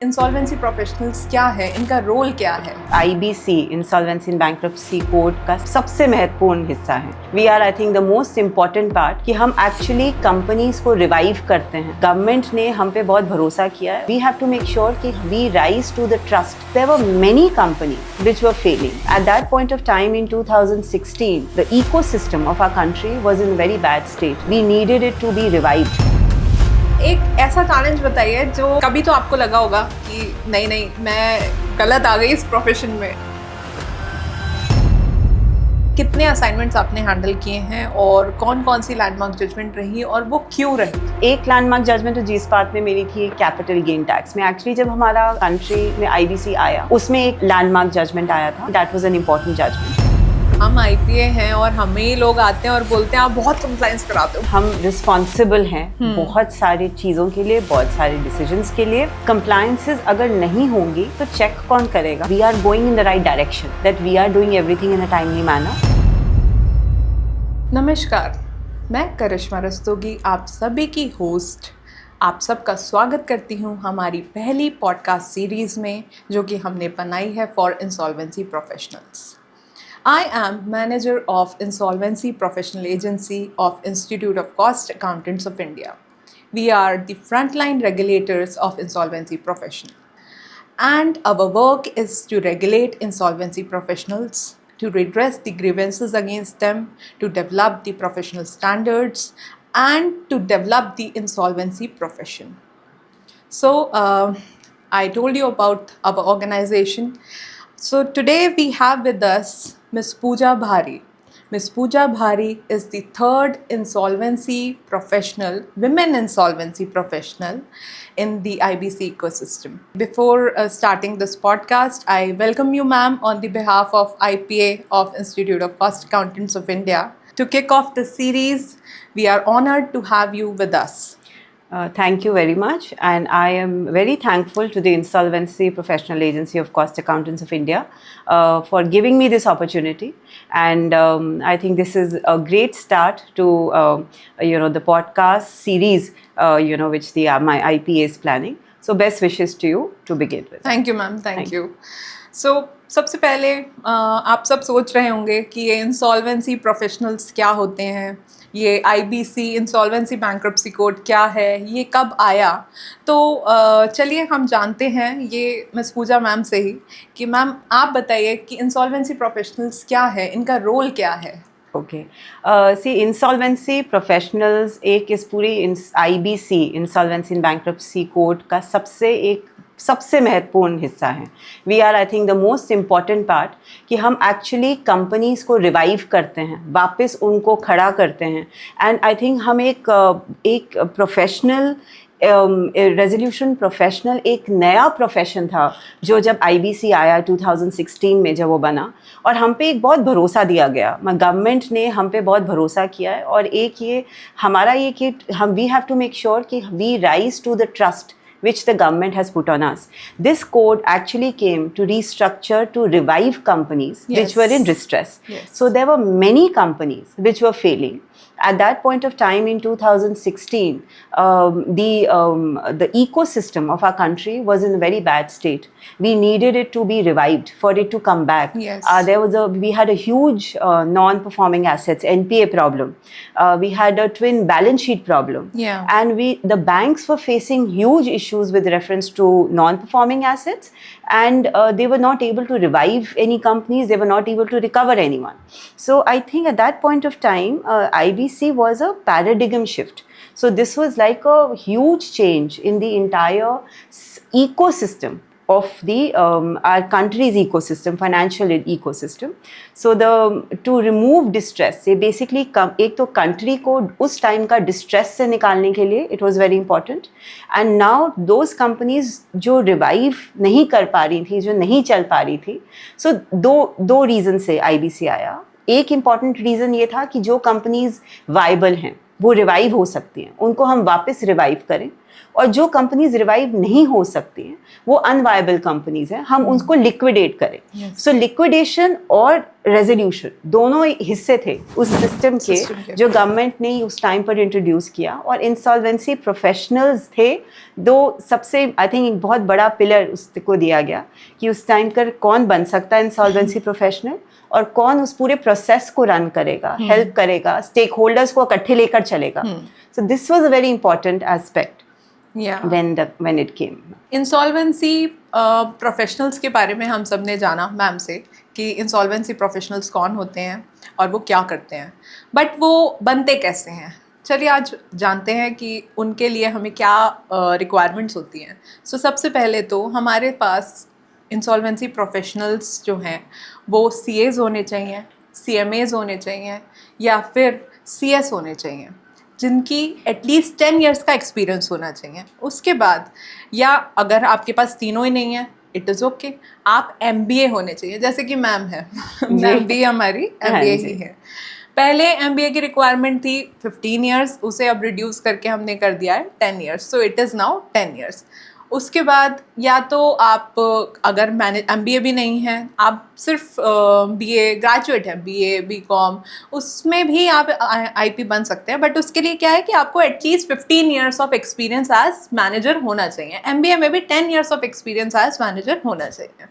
Insolvency professionals क्या है, इनका रोल क्या है? IBC insolvency and bankruptcy code का सबसे महत्वपूर्ण हिस्सा है. We are I think the most important part कि हम एक्चुअली कंपनीज को रिवाइव करते हैं. गवर्नमेंट ने हम पे बहुत भरोसा किया है. We have to make sure कि we rise to the trust. There were many companies which were failing. At that point of time in 2016 the ecosystem of our country was in very bad state. We needed it to be revived. एक ऐसा challenge बताइए जो कभी तो आपको लगा होगा कि नहीं मैं गलत आ गई इस प्रोफेशन में. कितने असाइनमेंट्स आपने हैंडल किए हैं और कौन कौन सी लैंडमार्क जजमेंट रही और वो क्यों रही? एक लैंडमार्क जजमेंट तो जिस बात में मेरी थी कैपिटल गेन टैक्स में. एक्चुअली जब हमारा कंट्री में IBC आया उसमें एक लैंडमार्क जजमेंट आया था. That was an important judgment. हम IPA हैं और हमें लोग आते हैं और बोलते हैं आप बहुत कंप्लाइंस कराते हो. हम रिस्पॉन्सिबल हैं बहुत सारी चीज़ों के लिए, बहुत सारे डिसीजंस के लिए. कंप्लायंसेस अगर नहीं होंगी तो चेक कौन करेगा? We are going in the right direction, that we are doing everything in a timely manner. नमस्कार, मैं करिश्मा रस्तोगी आप सभी की होस्ट. आप सबका स्वागत करती हूँ हमारी पहली पॉडकास्ट सीरीज़ में जो कि हमने बनाई है for insolvency professionals. I am manager of Insolvency Professional Agency of Institute of Cost Accountants of India. We are the frontline regulators of insolvency profession. And our work is to regulate insolvency professionals, to redress the grievances against them, to develop the professional standards, and to develop the insolvency profession. So, I told you about our organization. So today we have with us Ms. Pooja Bhari. Ms. Pooja Bhari is the third insolvency professional, women insolvency professional in the IBC ecosystem. Before starting this podcast, I welcome you, ma'am, on the behalf of IPA of Institute of Cost Accountants of India. To kick off the series, we are honored to have you with us. Thank you very much, and I am very thankful to the Insolvency Professional Agency of Cost Accountants of India for giving me this opportunity. And I think this is a great start to the podcast series which my IPA is planning. So best wishes to you to begin with. Thank you, ma'am. Thank you. So सबसे पहले आप सब सोच रहे होंगे कि ये insolvency professionals क्या होते हैं, ये IBC इंसॉल्वेंसी बैंक्रप्सी कोड क्या है, ये कब आया. तो चलिए हम जानते हैं ये मिस पूजा मैम से ही कि मैम आप बताइए कि इंसॉल्वेंसी प्रोफेशनल्स क्या है, इनका रोल क्या है? ओके, सी इंसॉल्वेंसी प्रोफेशनल्स एक इस पूरी IBC insolvency and bankruptcy code का सबसे महत्वपूर्ण हिस्सा है. We are I think the most important part कि हम एक्चुअली कंपनीज को रिवाइव करते हैं, वापस उनको खड़ा करते हैं. एंड आई थिंक हम एक प्रोफेशनल रेजोल्यूशन प्रोफेशनल एक नया प्रोफेशन था जो जब IBC आया 2016 में जब वो बना, और हम पे एक बहुत भरोसा दिया गया. गवर्नमेंट ने हम पे बहुत भरोसा किया है. और एक ये हमारा ये कि हम we have to make sure कि we rise to the trust which the government has put on us. This code actually came to restructure, to revive companies which were in distress. Yes. So there were many companies which were failing. At that point of time in 2016, the ecosystem of our country was in a very bad state. We needed it to be revived for it to come back. Yes. We had a huge non-performing assets (NPA) problem. We had a twin balance sheet problem. Yeah. And the banks were facing huge issues with reference to non-performing assets, and they were not able to revive any companies. They were not able to recover anyone. So I think at that point of time, IBC was a paradigm shift. So this was like a huge change in the entire ecosystem of the our country's ecosystem, financial ecosystem. So to remove distress, से basically एक तो country को उस time का distress से निकालने के लिए it was very important. And now those companies जो revive नहीं कर पा रही थी, जो नहीं चल पा रही थी, so दो reason से IBC आया. एक important reason ये था कि जो companies viable हैं वो रिवाइव हो सकती हैं, उनको हम वापस रिवाइव करें. और जो कंपनीज रिवाइव नहीं हो सकती हैं वो अनवायबल कंपनीज हैं, हम उनको लिक्विडेट करें। सो लिक्विडेशन और रेजोल्यूशन दोनों हिस्से थे उस सिस्टम के जो गवर्नमेंट ने उस टाइम पर इंट्रोड्यूस किया, और इंसॉल्वेंसी प्रोफेशनल्स थे दो सबसे आई थिंक एक बहुत बड़ा पिलर उसको दिया गया कि उस टाइम पर कौन बन सकता है इंसॉल्वेंसी प्रोफेशनल और कौन उस पूरे प्रोसेस को रन करेगा, हेल्प करेगा, स्टेक होल्डर्स को इकट्ठे लेकर चलेगा। So this was a very important aspect when it came. Insolvency professionals के बारे में हम सब ने जाना मैम से कि इंसॉल्वेंसी प्रोफेशनल्स कौन होते हैं और वो क्या करते हैं, बट वो बनते कैसे हैं। चलिए आज जानते हैं कि उनके लिए हमें क्या रिक्वायरमेंट्स होती हैं। सो सबसे पहले तो हमारे पास इंसॉल्वेंसी प्रोफेशनल्स जो हैं वो CAs होने चाहिए, CMAs होने चाहिए या फिर CS होने चाहिए, जिनकी एटलीस्ट 10 इयर्स का एक्सपीरियंस होना चाहिए। उसके बाद या अगर आपके पास तीनों ही नहीं है इट इज़ ओके, आप MBA होने चाहिए, जैसे कि मैम है मैम भी हमारी MBA ही है। पहले MBA की रिक्वायरमेंट थी 15 इयर्स, उसे अब रिड्यूस करके हमने कर दिया है 10 years, so it is now 10 years. उसके बाद या तो आप अगर MBA भी नहीं है, आप सिर्फ BA ग्रेजुएट हैं, BA BCom, उसमें भी आप IP बन सकते हैं, बट उसके लिए क्या है कि आपको at least 15 years of experience as manager होना चाहिए। MBA में भी 10 years of experience as manager होना चाहिए।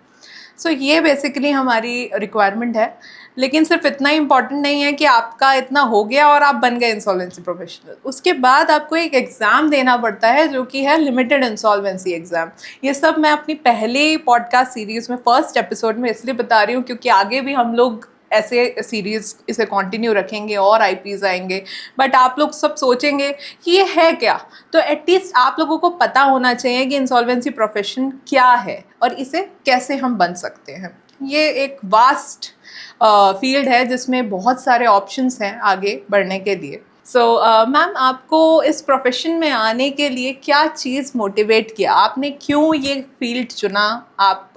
सो ये बेसिकली हमारी रिक्वायरमेंट है, लेकिन सिर्फ इतना इम्पॉर्टेंट नहीं है कि आपका इतना हो गया और आप बन गए इंसॉल्वेंसी प्रोफेशनल। उसके बाद आपको एक एग्ज़ाम देना पड़ता है जो कि है लिमिटेड इंसॉल्वेंसी एग्ज़ाम। ये सब मैं अपनी पहले पॉडकास्ट सीरीज़ में फर्स्ट एपिसोड में इसलिए बता रही हूँ क्योंकि आगे भी हम लोग ऐसे सीरीज़ इसे कंटिन्यू रखेंगे और IPs आएंगे, बट आप लोग सब सोचेंगे कि ये है क्या, तो एटलीस्ट आप लोगों को पता होना चाहिए कि इंसॉल्वेंसी प्रोफेशन क्या है और इसे कैसे हम बन सकते हैं। ये एक वास्ट फील्ड है जिसमें बहुत सारे ऑप्शंस हैं आगे बढ़ने के लिए। सो मैम, आपको इस प्रोफेशन में आने के लिए क्या चीज़ मोटिवेट किया? आपने क्यों ये फील्ड चुना? आप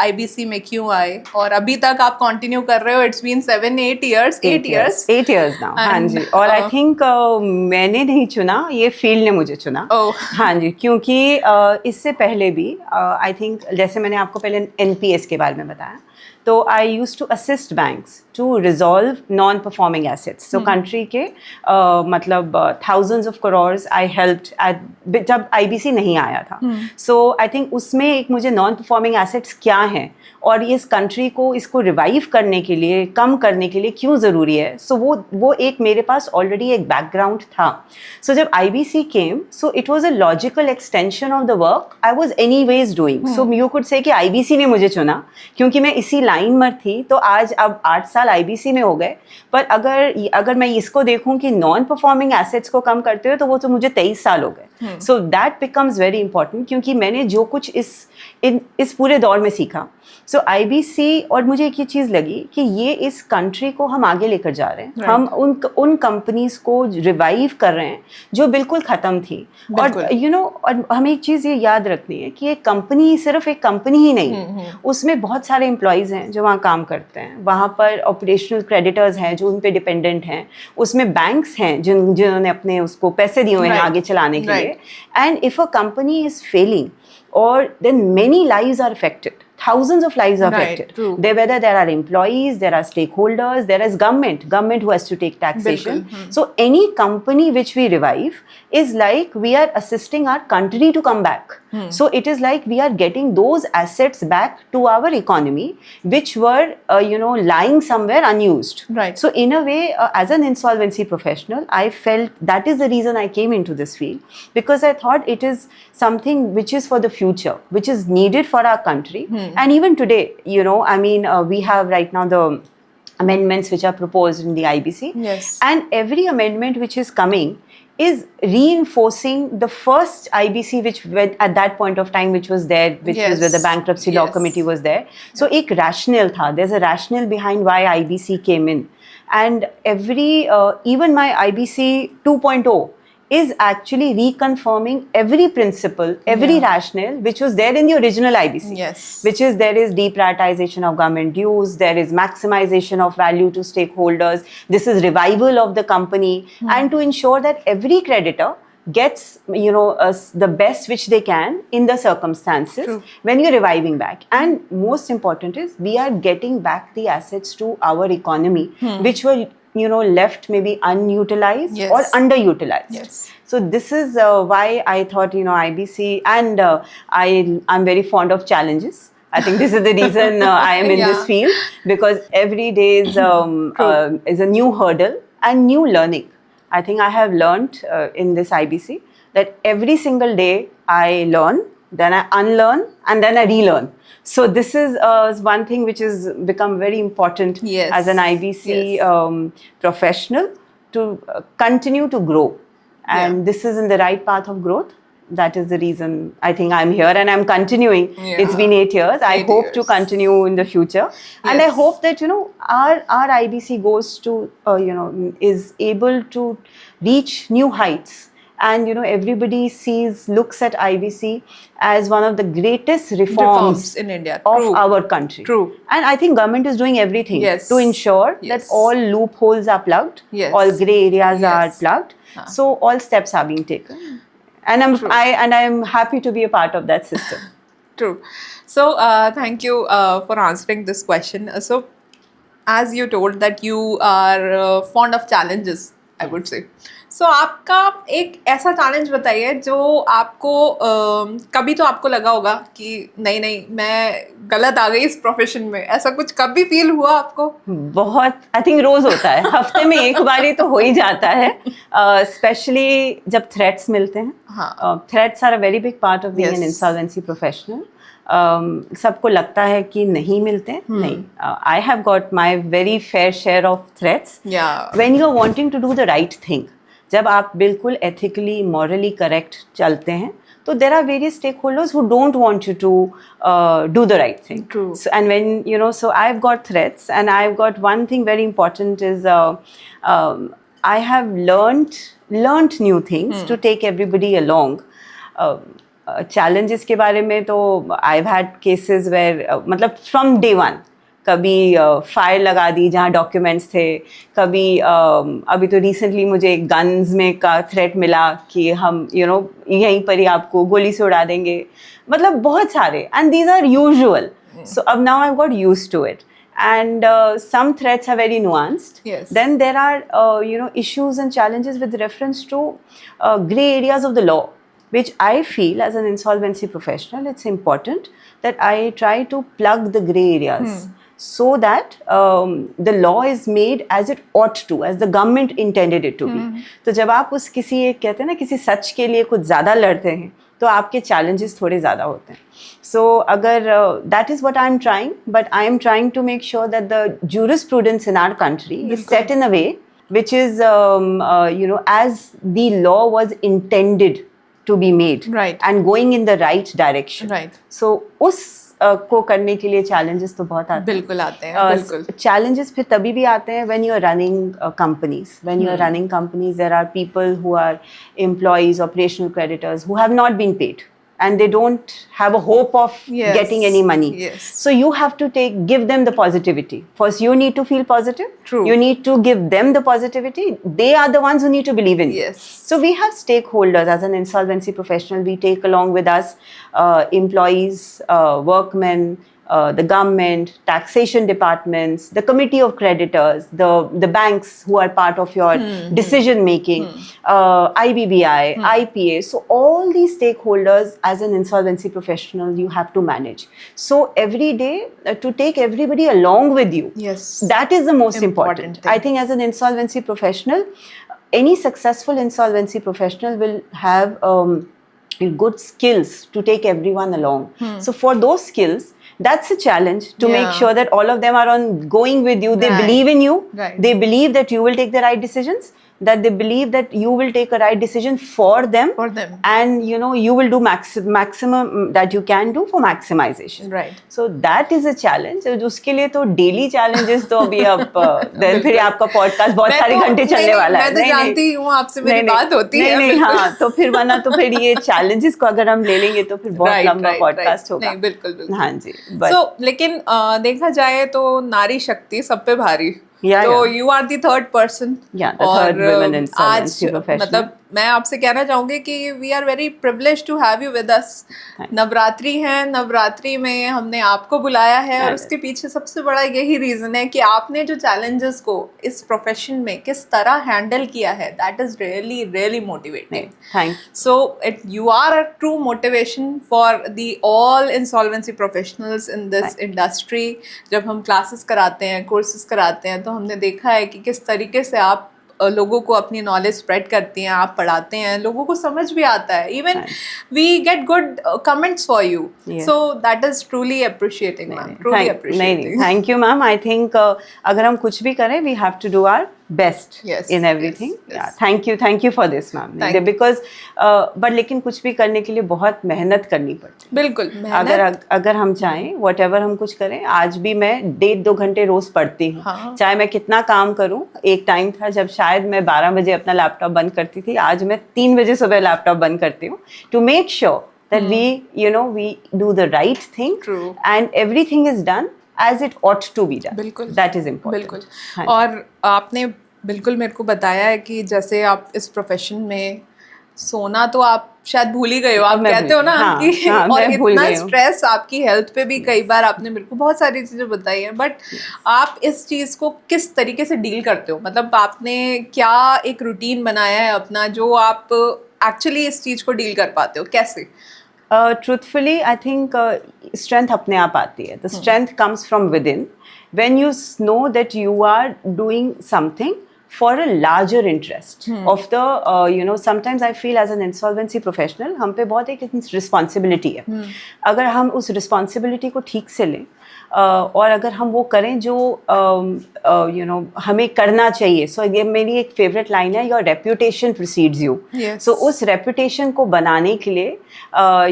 IBC में क्यों आए और अभी तक आप कंटिन्यू कर रहे हो? It's been 8 years now. हाँ जी, और आई थिंक मैंने नहीं चुना, ये फील्ड ने मुझे चुना। हाँ जी, क्योंकि इससे पहले भी आई थिंक जैसे मैंने आपको पहले NPS के बारे में बताया, तो I use to assist banks to resolve non performing assets. So country के मतलब thousands of crores I helped जब IBC नहीं आया था। सो आई थिंक उसमें एक मुझे नॉन परफॉर्मिंग एसेट्स क्या हैं और इस कंट्री को इसको रिवाइव करने के लिए, कम करने के लिए क्यों ज़रूरी है, सो वो एक मेरे पास ऑलरेडी एक बैकग्राउंड था। सो जब IBC came, so it was a logical extension of the work I was any ways doing. So you could say कि IBC ने मुझे चुना क्योंकि मैं इसी लाइन में थी। तो आज अब 8 साल IBC में हो गए, पर अगर मैं इसको देखूं कि नॉन परफॉर्मिंग एसेट्स को कम करते हुए, तो वो तो मुझे 23 साल हो गए। So that becomes very important, क्योंकि मैंने जो कुछ इस पूरे दौर में सीखा, सो IBC, और मुझे एक ये चीज़ लगी कि ये इस कंट्री को हम आगे लेकर जा रहे हैं। right. हम उन कंपनीज को रिवाइव कर रहे हैं जो बिल्कुल ख़त्म थी। और और हमें एक चीज़ ये याद रखनी है कि एक कंपनी सिर्फ एक कंपनी ही नहीं है, उसमें बहुत सारे एम्प्लॉयज़ हैं जो वहाँ काम करते हैं, वहाँ पर ऑपरेशनल क्रेडिटर्स हैं जो उन पर डिपेंडेंट हैं, उसमें बैंक्स हैं जिन्होंने अपने उसको पैसे दिए हुए हैं आगे चलाने के लिए। And if a company is failing, or then many lives are affected, thousands of lives are affected. Whether there are employees, there are stakeholders, there is government who has to take taxation. So any company which we revive is like we are assisting our country to come back. So it is like we are getting those assets back to our economy which were lying somewhere unused. Right. So in a way, as an insolvency professional, I felt that is the reason I came into this field, because I thought it is something which is for the future, which is needed for our country. And even today, we have right now the amendments which are proposed in the IBC. Yes. And every amendment which is coming is reinforcing the first IBC which at that point of time which was there, which was where the bankruptcy law committee was there. So ek rationale tha, there's a rationale behind why IBC came in. And even my IBC 2.0 is actually reconfirming every principle, every rationale which was there in the original IBC. Yes. Which is, there is deprioritization of government dues, there is maximization of value to stakeholders, this is revival of the company, and to ensure that every creditor gets the best which they can in the circumstances. True. When you're reviving back, and most important is we are getting back the assets to our economy which were left maybe unutilized Yes. or underutilized. Yes. So this is why I thought IBC, and I'm very fond of challenges. I think this is the reason I am in Yeah. this field, because every day is a new hurdle and new learning. I think I have learned in this IBC that every single day I learn, then I unlearn, and then I relearn. So this is one thing which has become very important Yes. as an IBC Yes. professional, to continue to grow. And Yeah. this is in the right path of growth. That is the reason I think I'm here and I'm continuing. Yeah. It's been 8 years. I 8 hope to years. continue in the future. And I Yes. hope that, our IBC goes to, is able to reach new heights. And, everybody looks at IBC as one of the greatest reforms in India. of True. our country. True. And I think government is doing everything Yes. to ensure Yes. that all loopholes are plugged, Yes. all grey areas are Yes. plugged. So all steps are being taken. And I'm happy to be a part of that system. True. So thank you for answering this question. So as you told that you are fond of challenges, I would say. So आपका एक ऐसा challenge बताइए जो आपको कभी तो आपको लगा होगा कि नहीं मैं गलत आ गई इस प्रोफेशन में, ऐसा कुछ कभी फील हुआ आपको? बहुत, आई थिंक रोज होता है, हफ्ते में एक बार ही तो हो ही जाता है, स्पेशली जब थ्रेट्स मिलते हैं. हाँ. Threats are a very big part of being an Yes. Insolvency professional. सबको लगता है कि नहीं मिलते हैं. नहीं, I have got my very fair share of threats. Yeah. When you are wanting to do the right thing, जब आप बिल्कुल एथिकली मॉरली करेक्ट चलते हैं, तो there are various stakeholders who don't want you to do the right thing. True. So, and when so I've got threats, and I've got one thing very important is I have learned new things to take everybody along. Challenges के बारे में तो I've had cases where मतलब from day one, कभी fire लगा दी जहाँ documents थे, कभी अभी तो रिसेंटली मुझे गन्स में का थ्रेट मिला कि हम यहीं पर ही आपको गोली से उड़ा देंगे, मतलब बहुत सारे, and these are usual. So अब now I got used to it. And some threats are very nuanced. Yes. Then there are issues and challenges with reference to gray areas of the law, which I feel as an insolvency professional, it's important that I try to plug the gray areas. So that the law is made as it ought to, as the government intended it to be. तो जब आप उस किसी एक कहते हैं ना किसी सच के लिए कुछ ज़्यादा लड़ते हैं, तो आपके challenges थोड़े ज़्यादा होते हैं. So अगर that is what I am trying, but I am trying to make sure that the jurisprudence in our country is set in a way which is as the law was intended to be made, Right. and going in the right direction. Right. So उस को करने के लिए challenges तो बहुत आते हैं. बिल्कुल आते हैं, बिल्कुल. Challenges फिर तभी भी आते हैं when you are running companies. When you are running companies, there are people who are employees, operational creditors who have not been paid, and they don't have a hope of Yes. getting any money. Yes. So you have to give them the positivity. First, you need to feel positive. True. You need to give them the positivity. They are the ones who need to believe in you. Yes. So we have stakeholders as an insolvency professional. We take along with us employees, workmen, the government, taxation departments, the committee of creditors, the banks who are part of your decision making, IBBI, IPA. So all these stakeholders as an insolvency professional you have to manage. So every day to take everybody along with you. Yes. That is the most important. thing. I think as an insolvency professional, any successful insolvency professional will have good skills to take everyone along. So for those skills, that's a challenge to make Yeah. sure that all of them are going with you. They Right. believe in you. Right. They believe that you will take the right decisions, that they believe that you will take a right decision for them. For them. And you will do maximum that you can do for maximization. Right. So that is a challenge. उसके लिए तो daily challenges तो अभी अब then फिर आपका podcast बहुत सारे घंटे चलने वाला है. मैं तो जानती हूँ आपसे मेरी नहीं, बात होती है. नहीं, बिल्कुल. हाँ, तो फिर वरना तो फिर ये challenges को अगर हम ले लेंगे तो फिर बहुत Right, लंबा right, podcast right. होगा. नहीं, बिल्कुल. हाँ जी. So, लेकिन देखा जाए तो नारी शक्ति सब पे भारी. Yeah, तो yeah. you are the third person. Yeah, the third women insolvency professional. मतलब मैं आपसे कहना चाहूँगी कि we are very privilege to have you with us. Navratri है, नवरात्रि में हमने आपको बुलाया है और उसके पीछे सबसे बड़ा यही रीज़न है कि आपने जो चैलेंजेस को इस प्रोफेशन में किस तरह हैंडल किया है, that is really really motivating. Thank so you are a true motivation for the all insolvency professionals in this industry. जब हम क्लासेस कराते हैं, कोर्सेज कराते हैं, तो हमने देखा है कि किस तरीके से आप लोगों को अपनी नॉलेज स्प्रेड करती हैं, आप पढ़ाते हैं, लोगों को समझ भी आता है। Even we get good comments for you, so that is truly appreciating ma'am, truly appreciating. Thank you ma'am. I think अगर हम कुछ भी करें, we have to do our best in everything. Thank you for this ma'am, because but लेकिन कुछ भी करने के लिए बहुत मेहनत करनी पड़ती है। बिल्कुल, अगर हम चाहें वट एवर हम कुछ करें, आज भी मैं 1.5-2 घंटे रोज पढ़ती हूँ। हाँ। चाहे मैं कितना काम करूँ। एक टाइम था जब शायद मैं 12 बजे अपना लैपटॉप बंद करती थी, आज मैं 3 बजे सुबह लैपटॉप बंद करती हूँ, to make sure that we do the right thing. True. And everything is done as it ought to be done. बिल्कुल, that is important. बिल्कुल। और आपने बिल्कुल मेरे को बताया है कि जैसे आप इस प्रोफेशन में सोना तो आप शायद भूल ही गए हो, आप कहते हो ना कि और इतना स्ट्रेस आपकी हेल्थ पे भी कई बार आपने मेरे को बहुत सारी चीज़ें बताई हैं, बट आप इस चीज़ को किस तरीके से डील करते हो? मतलब आपने क्या एक रूटीन बनाया है अपना, जो आप एक्चुअली इस चीज़ को डील कर पाते हो, कैसे? Truthfully, I think strength अपने आप आती है. The strength comes from within. When you know that you are doing something for a larger interest of the, sometimes I feel as an insolvency professional, हम पे बहुत एक responsibility है. अगर हम उस responsibility को ठीक से लें, और अगर हम वो करें जो हमें करना चाहिए, सो ये मेरी एक फेवरेट लाइन है, योर रेप्यूटेशन प्रीसीड्स यू। सो उस रेप्यूटेशन को बनाने के लिए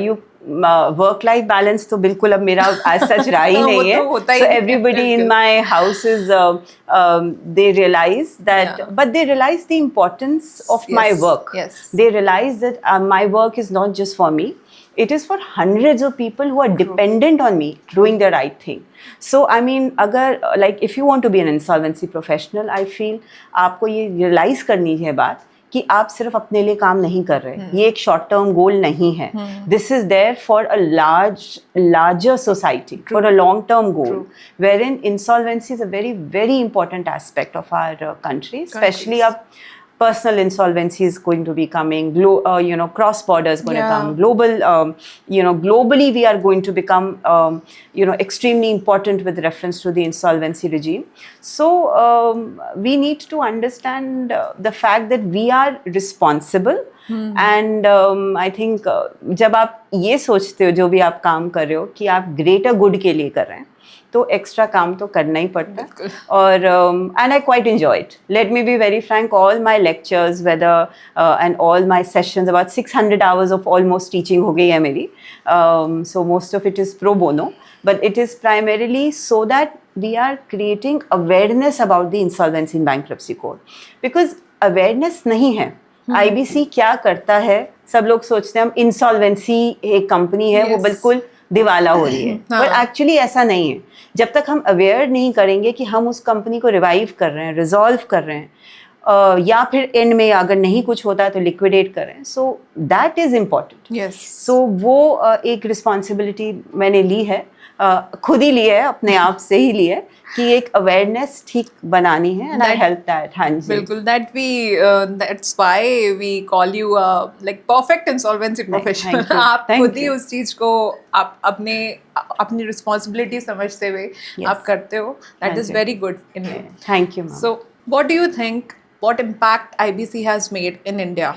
यू वर्क लाइफ बैलेंस तो बिल्कुल अब मेरा आज सच रहा ही नहीं है। So everybody in my house is they realize that, but they realize the importance of my work. They realize that my work is not just for me, it is for hundreds of people who are dependent on me doing the right thing. So I mean, अगर like if you want to be an insolvency professional, I feel आपको ये realize करनी है बात कि आप सिर्फ अपने लिए काम नहीं कर रहे, ये एक short term goal नहीं है. This is there for a larger society, for a long term goal, wherein insolvency is a very very important aspect of our country, especially अब personal insolvency is going to be coming, cross border is going to come, global, globally we are going to become, extremely important with reference to the insolvency regime. So we need to understand the fact that we are responsible. And I think जब आप ये सोचते हो जो भी आप काम कर रहे हो कि आप greater good के लिए कर रहे हैं, तो एक्स्ट्रा काम तो करना ही पड़ता है। और and I quite enjoy it. Let me be very frank, all my lectures whether and all my sessions, about 600 hours of almost teaching हो गई है मेरी। So most of it is pro bono, but it is primarily so that we are creating awareness about the insolvency in bankruptcy code, because awareness नहीं है। IBC क्या करता है, सब लोग सोचते हैं हम इंसॉल्वेंसी एक कंपनी है, वो बिल्कुल दिवाला हो रही है, पर एक्चुअली ऐसा नहीं है। जब तक हम अवेयर नहीं करेंगे कि हम उस कंपनी को रिवाइव कर रहे हैं, रिजॉल्व कर रहे हैं, या फिर एंड में अगर नहीं कुछ होता है तो लिक्विडेट कर रहे हैं, सो दैट इज़ इम्पॉर्टेंट। सो वो एक रिस्पॉन्सिबिलिटी मैंने ली है, खुद ही ली है, अपने आप से ही ली है कि एक अवेयरनेस ठीक बनानी है, एंड आई हेल्प दैट। हाँ जी, बिल्कुल, that's why we call you like perfect insolvency professional. आप खुद ही उस चीज को आप अपनी रिस्पॉन्सिबिलिटी समझते हुए आप करते हो, that is very good in you. Thank you. So what do you think, what impact IBC has made in India?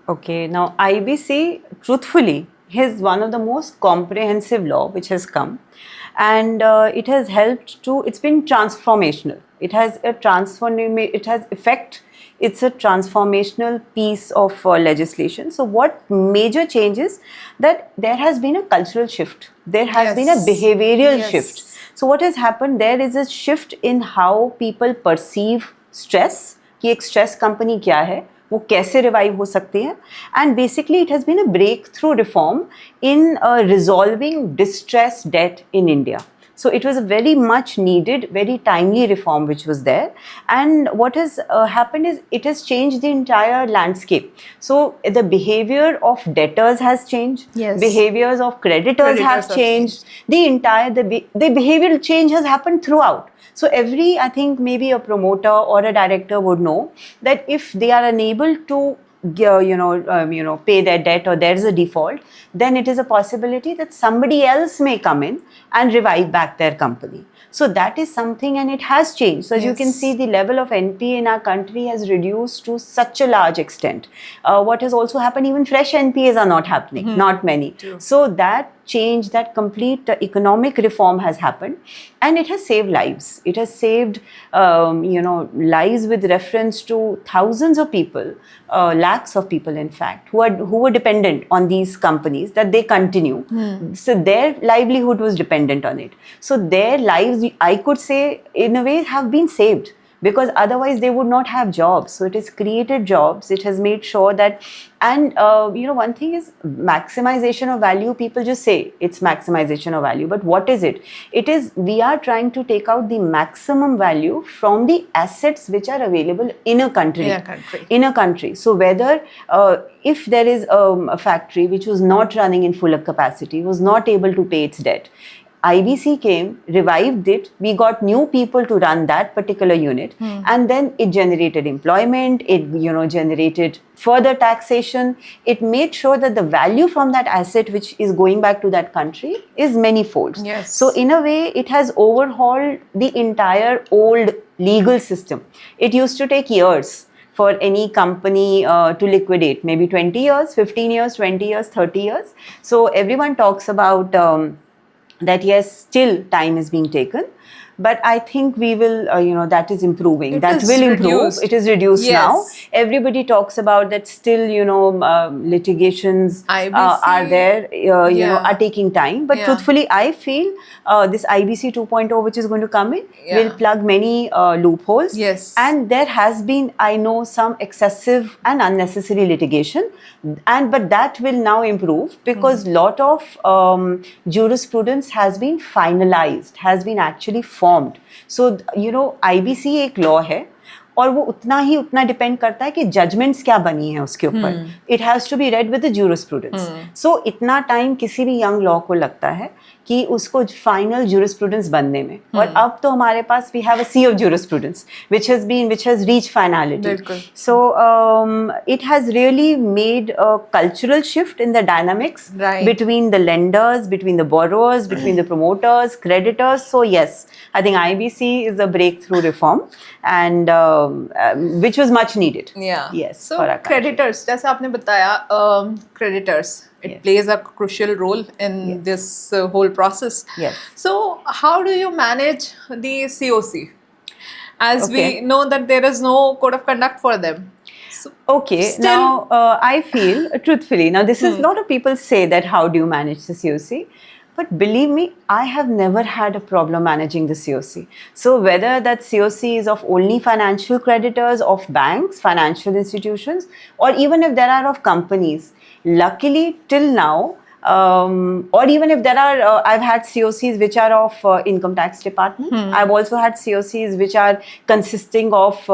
Okay, now IBC, truthfully, is one of the most comprehensive law which has come, and it has helped to, it's been transformational. It has effect, it's a transformational piece of legislation. So what major changes, that there has been a cultural shift, there has been a behavioral shift. So what has happened, there is a shift in how people perceive stress, कि एक stress company क्या है, वो कैसे revive हो सकते हैं, and basically it has been a breakthrough reform in resolving distress debt in India. So it was a very much needed, very timely reform which was there. And what has happened is it has changed the entire landscape. So the behavior of debtors has changed, Yes. behaviors of creditors have have changed. The entire the behavioral change has happened throughout. So every, I think maybe a promoter or a director would know that if they are unable to pay their debt, or there is a default, then it is a possibility that somebody else may come in and revive back their company. So that is something, and it has changed. So as you can Yes. see, the level of NPA in our country has reduced to such a large extent. What has also happened, even fresh NPAs are not happening, not many. True. So that change, that complete economic reform has happened, and it has saved lives. It has saved, lives with reference to thousands of people, lakhs of people, in fact, who were dependent on these companies, that they continue. So their livelihood was dependent on it. So their lives, I could say, in a way, have been saved, because otherwise they would not have jobs. So it has created jobs. It has made sure that, and one thing is maximization of value. People just say it's maximization of value, but what is it? It is, we are trying to take out the maximum value from the assets which are available in a country. In a country. So whether if there is a factory which was not running in full capacity, was not able to pay its debt, IBC came, revived it, we got new people to run that particular unit, and then it generated employment, it generated further taxation, it made sure that the value from that asset which is going back to that country is many folds. Yes. So in a way, it has overhauled the entire old legal system. It used to take years for any company to liquidate, maybe 20 years, 15 years, 20 years, 30 years. So everyone talks about that yes, still time is being taken, but I think we will, that is improving. That will improve. It is reduced now. Everybody talks about that still, litigations are there, are taking time. But truthfully, I feel this IBC 2.0, which is going to come in, will plug many loopholes. Yes. And there has been, I know, some excessive and unnecessary litigation, but that will now improve, because lot of jurisprudence has been finalized, has been actually formed. So IBC एक law है, और वो उतना depend करता है कि judgements क्या बनी है उसके ऊपर. It has to be read with the jurisprudence. So इतना टाइम किसी भी यंग लॉ को लगता है कि उसको फाइनल ज्यूरिस्प्रूडेंस बनने में, और अब तो हमारे पास we have a sea of jurisprudence which has reached finality. So it has really made a cultural shift in the dynamics between the lenders, between the borrowers, between the promoters, creditors. So yes, I think IBC is a breakthrough reform, and which was much needed. Yes. So creditors, जैसे आपने बताया, creditors, it plays a crucial role in this whole process. Yes. So how do you manage the COC? As we know that there is no code of conduct for them. So now I feel, truthfully, now this is, a lot of people say that how do you manage the COC? But believe me, I have never had a problem managing the COC. So whether that COC is of only financial creditors, of banks, financial institutions, or even if there are of companies, luckily till now, or even if there are, I've had COCs which are of income tax department. I've also had COCs which are consisting of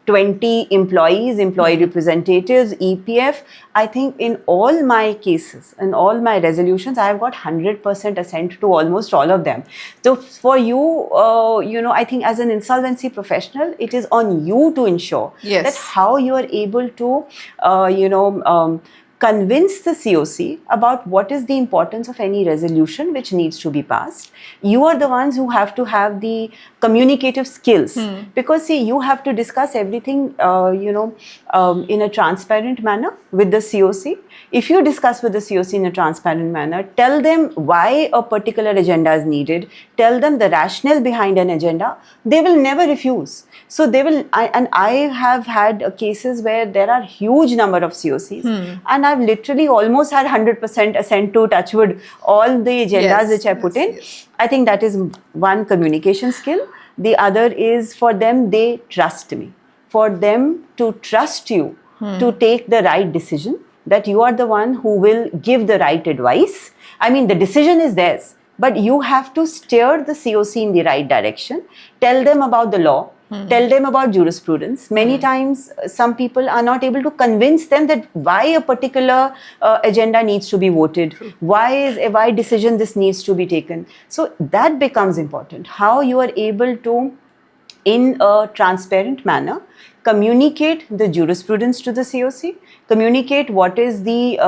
20 employees, employee representatives, EPF. I think in all my cases, in all my resolutions, I have got 100% assent to almost all of them. So for you, I think as an insolvency professional, it is on you to ensure that how you are able to, convince the COC about what is the importance of any resolution which needs to be passed. You are the ones who have to have the communicative skills, because see, you have to discuss everything, in a transparent manner with the COC. If you discuss with the COC in a transparent manner, tell them why a particular agenda is needed, tell them the rationale behind an agenda, they will never refuse. So they will, I have had cases where there are huge number of COCs, and I've literally almost had 100% assent to, touchwood, all the agendas which I put in. I think that is one communication skill. The other is for them, they trust me. For them to trust you to take the right decision, that you are the one who will give the right advice. I mean, the decision is theirs, but you have to steer the COC in the right direction, tell them about the law, tell them about jurisprudence. Many times some people are not able to convince them that why a particular agenda needs to be voted, why decision this needs to be taken. So that becomes important, how you are able to, in a transparent manner, communicate the jurisprudence to the COC, communicate what is the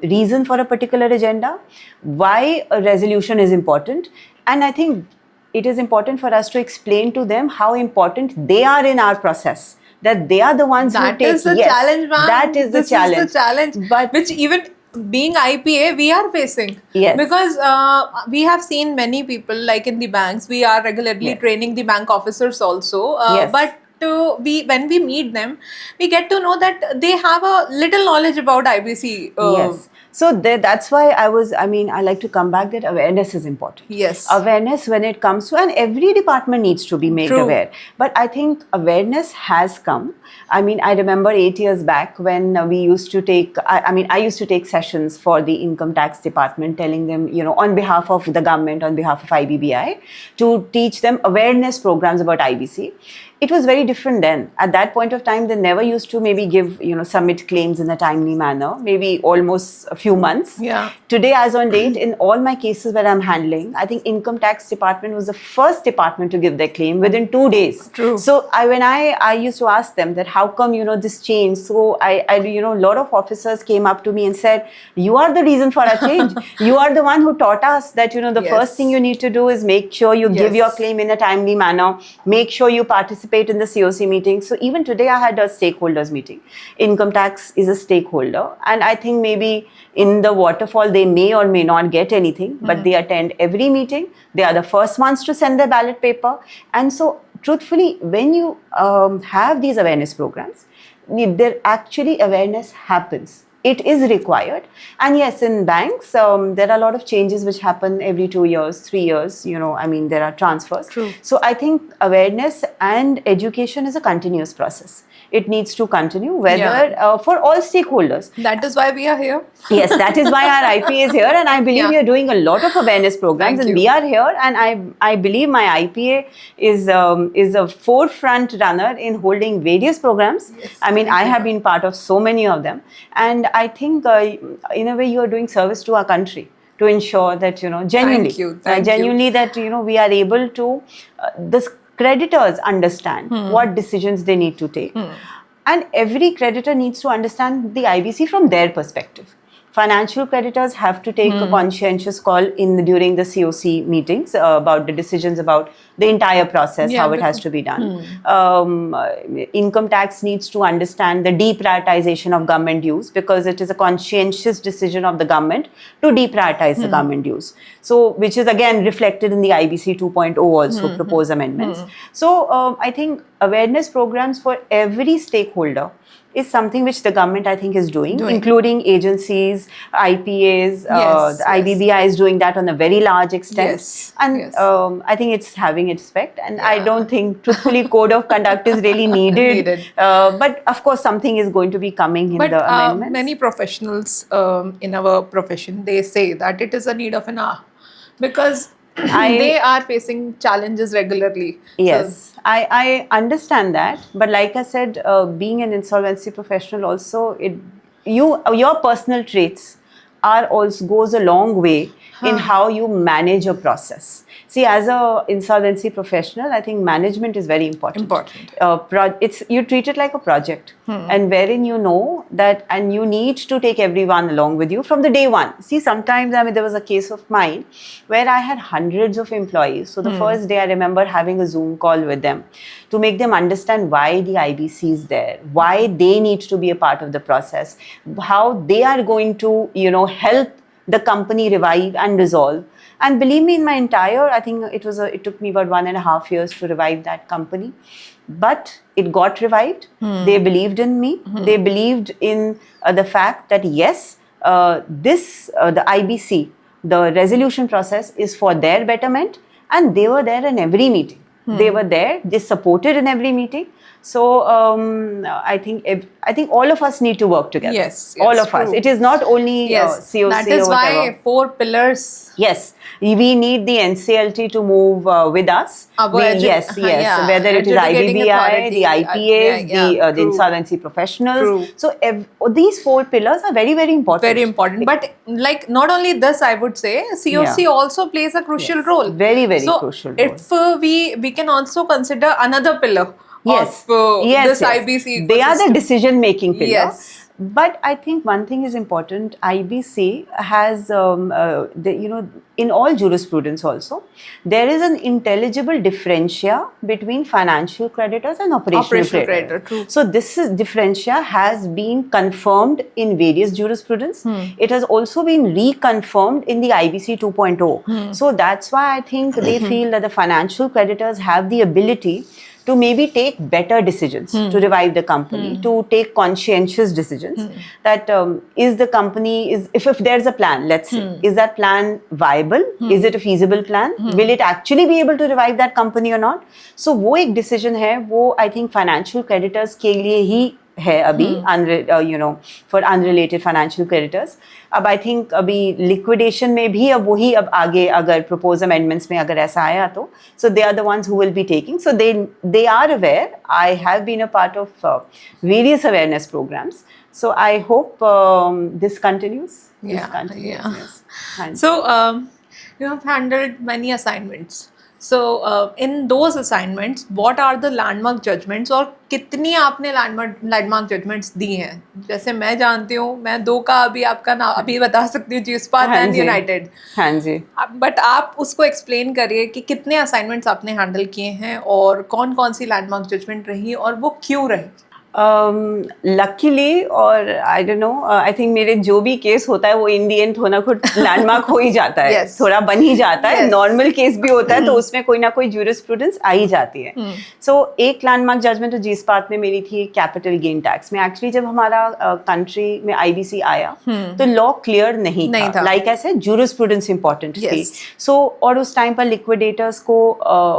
reason for a particular agenda, why a resolution is important. And I think it is important for us to explain to them how important they are in our process, that they are the ones who take... That is the challenge, ma'am. That is the challenge. This is the challenge, But which even being IPA, we are facing. Yes. Because we have seen many people, like in the banks, we are regularly Yes. training the bank officers also. Yes. But when we meet them, we get to know that they have a little knowledge about IBC. Yes. So that's why I like to come back that awareness is important. Yes. Awareness when it comes to, and every department needs to be made True. aware. But I think awareness has come. I mean, I remember 8 years back when we used to take, I used to take sessions for the income tax department, telling them, on behalf of the government, on behalf of IBBI, to teach them awareness programs about IBC. It was very different then. At that point of time, they never used to maybe submit claims in a timely manner, maybe almost a few months. Yeah. Today, as on date, in all my cases where I'm handling, I think income tax department was the first department to give their claim within 2 days. True. So when I used to ask them that how come, this changed? So a lot of officers came up to me and said, you are the reason for our change. You are the one who taught us that, the Yes. first thing you need to do is make sure you give your claim in a timely manner, make sure you participate in the COC meeting. So even today I had a stakeholders meeting. Income tax is a stakeholder, and I think maybe in the waterfall they may or may not get anything, but they attend every meeting. They are the first ones to send their ballot paper. And so truthfully, when you have these awareness programs, there actually awareness happens. It is required. And yes, in banks, there are a lot of changes which happen every 2 years, 3 years, there are transfers. True. So I think awareness and education is a continuous process. It needs to continue, whether for all stakeholders. That is why we are here. Yes, that is why our IPA is here, and I believe we are doing a lot of awareness programs. Thank and you. we are here, and I believe my IPA is a forefront runner in holding various programs. Yes, I have been part of so many of them, and I think in a way you are doing service to our country, to ensure that genuinely, Thank you. that we are able to the creditors understand what decisions they need to take. And every creditor needs to understand the IBC from their perspective. Financial creditors have to take a conscientious call during the COC meetings about the decisions about the entire process, how it has to be done. Income tax needs to understand the deprioritization of government dues, because it is a conscientious decision of the government to deprioritize the government dues. So, which is again reflected in the IBC 2.0 also, proposed amendments. So, I think awareness programs for every stakeholder is something which the government, I think, is doing. Including agencies, IPAs, the IBBI is doing that on a very large extent. Yes. And I think it's having its effect. And I don't think, truthfully, code of conduct is really needed. But of course, something is going to be coming in the amendments. Many professionals in our profession, they say that it is a need of an hour, because they are facing challenges regularly. Yes, I understand that. But like I said, being an insolvency professional also, your personal traits goes a long way in how you manage a process. See, as a insolvency professional, I think management is very important. You treat it like a project, and wherein you know that, and you need to take everyone along with you from the day one. See, sometimes, there was a case of mine where I had hundreds of employees. So the first day I remember having a Zoom call with them to make them understand why the IBC is there, why they need to be a part of the process, how they are going to, help the company revive and resolve. And believe me, in my I think it took me about 1.5 years to revive that company. But it got revived. They believed in me. They believed in the fact that yes, the IBC, the resolution process is for their betterment, and they were there in every meeting. They were there, they supported in every meeting. So I think all of us need to work together. Yes, all of us. true. It is not only COC that is or whatever. why 4 pillars. Yes, we need the NCLT to move with us. Yes, whether it is IBBI, the IPAs, the insolvency professionals. True. So these 4 pillars are very, very important. Very important. But like not only this, I would say COC also plays a crucial role. Very, very crucial role. If we can also consider another pillar yes. of yes, this IBC ecosystem. They are the decision making pillar. Yes. But I think one thing is important. IBC has, in all jurisprudence also, there is an intelligible differentia between financial creditors and operational creditor. True. So this differentia has been confirmed in various jurisprudence. It has also been reconfirmed in the IBC 2.0. So that's why I think they feel that the financial creditors have the ability to maybe take better decisions to revive the company, to take conscientious decisions. That is the company, if there's a plan, let's say, is that plan viable? Is it a feasible plan? Will it actually be able to revive that company or not? So वो एक decision है, वो I think financial creditors के लिए ही है अभी, for unrelated financial creditors. अब I think अभी liquidation में भी अब वही अब आगे अगर proposed amendments में अगर ऐसा आया तो, so they are the ones who will be taking. So they are aware. I have been a part of various awareness programs. So I hope this continues. Yes. So you have handled many assignments. So in those assignments, what are the landmark judgments और कितनी आपने landmark judgments दी हैं? जैसे मैं जानती हूँ, मैं 2 का अभी आपका नाम अभी बता सकती हूँ, G-Ispat and United. हाँ जी. बट आप उसको एक्सप्लेन करिए कि कितने असाइनमेंट्स आपने हैंडल किए हैं और कौन कौन सी लैंडमार्क जजमेंट रही और वो क्यों रही? लकीली और I don't know, I think मेरे जो भी केस होता है वो इन दी एंड होना खुद लैंडमार्क हो ही जाता है. थोड़ा बन ही जाता है. नॉर्मल केस भी होता है तो उसमें कोई ना कोई ज्यूरिस्प्रूडेंस आ ही जाती है. सो एक लैंडमार्क जजमेंट तो जी-स्पात में मेरी थी कैपिटल गेन टैक्स में. एक्चुअली जब हमारा कंट्री में IBC आया तो लॉ क्लियर नहीं था. लाइक ऐसे ज्यूरिस्प्रूडेंस इंपॉर्टेंट थी. सो और उस टाइम पर लिक्विडेटर्स को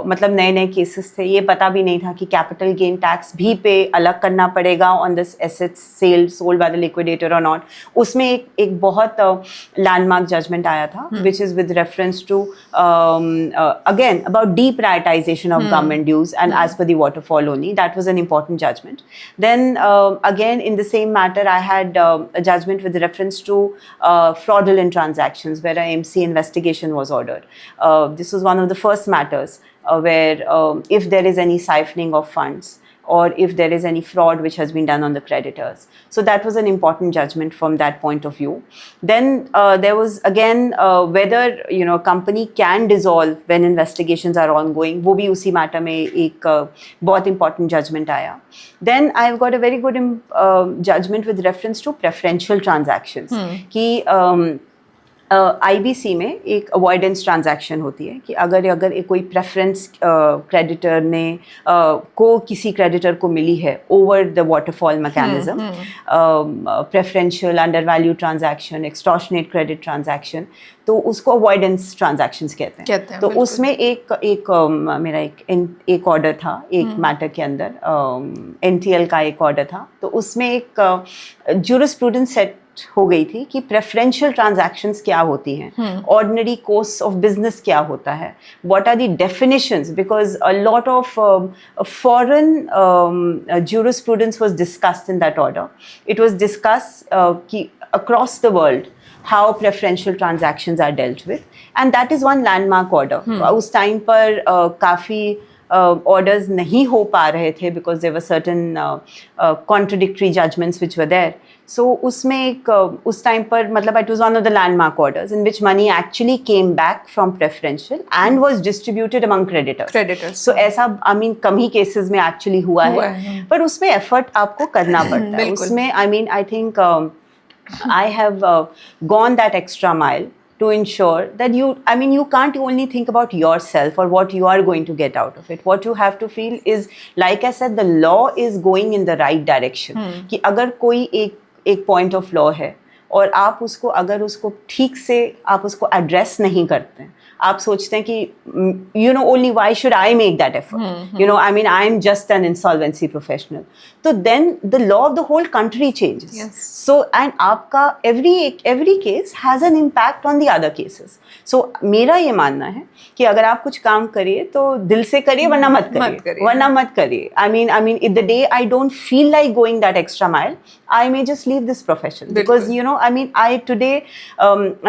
मतलब नए केसेस थे, ये पता भी नहीं था कि कैपिटल गेन टैक्स भी पे अलग करना पड़ेगा on this assets sold by the liquidator और नॉट. उसमें एक बहुत लैंडमार्क जजमेंट आया था which is with reference to again about deprioritization of government dues and as per the waterfall only. That was an important judgement. Then again in the same matter I had a judgement with reference to fraudulent transactions where an MC investigation was ordered. This was one of the first matters where if there is any siphoning of funds or if there is any fraud which has been done on the creditors. So that was an important judgment from that point of view. Then there was again whether company can dissolve when investigations are ongoing. वो भी उसी matter में एक बहुत important judgment आया. Then I've got a very good judgment with reference to preferential transactions. कि IBC में एक अवॉइडेंस ट्रांजैक्शन होती है कि अगर कोई प्रेफरेंस क्रेडिटर ने को किसी क्रेडिटर को मिली है over the waterfall mechanism, preferential under value transaction, extortionate credit transaction, तो उसको अवॉइडेंस ट्रांजैक्शंस कहते हैं. तो उसमें एक मेरा एक ऑर्डर था एक मैटर के अंदर, NTL का एक ऑर्डर था. तो उसमें एक ज्यूरिस्प्रूडेंस सेट हो गई थी कि प्रेफरेंशियल ट्रांजैक्शंस क्या होती हैं, ऑर्डिनरी कोर्स ऑफ बिजनेस क्या होता है, what are the definitions, because a lot of foreign jurisprudence was discussed in that order. It was discussed कि across the world how preferential transactions are dealt with, and that is one landmark order. उस time पर काफ़ी orders नहीं हो पा रहे थे because there were certain contradictory judgments which were there. So उसमें एक उस टाइम पर मतलब it was one of the landmark orders in which money actually came back from preferential and was distributed among creditors. So ऐसा I mean come he cases में actually हुआ है, पर उसमें effort आपको करना पड़ता है. उसमें I mean I think I have gone that extra mile to ensure that you can't only think about yourself or what you are going to get out of it. What you have to feel is, like I said, the law is going in the right direction. कि अगर कोई एक point of law है और आप उसको अगर उसको ठीक से आप उसको address नहीं करते हैं, आप सोचते हैं कि you know only why should I make that effort? You know, I mean, I'm just an insolvency professional. So then the law of the whole country changes. Yes. So and आपका every case has an impact on the other cases. So मेरा ये मानना है कि अगर आप कुछ काम करिए तो दिल से करिए, वरना मत करिए, वरना मत करिए. I mean, if the day I don't feel like going that extra mile, I may just leave this profession. Because you know, I mean, I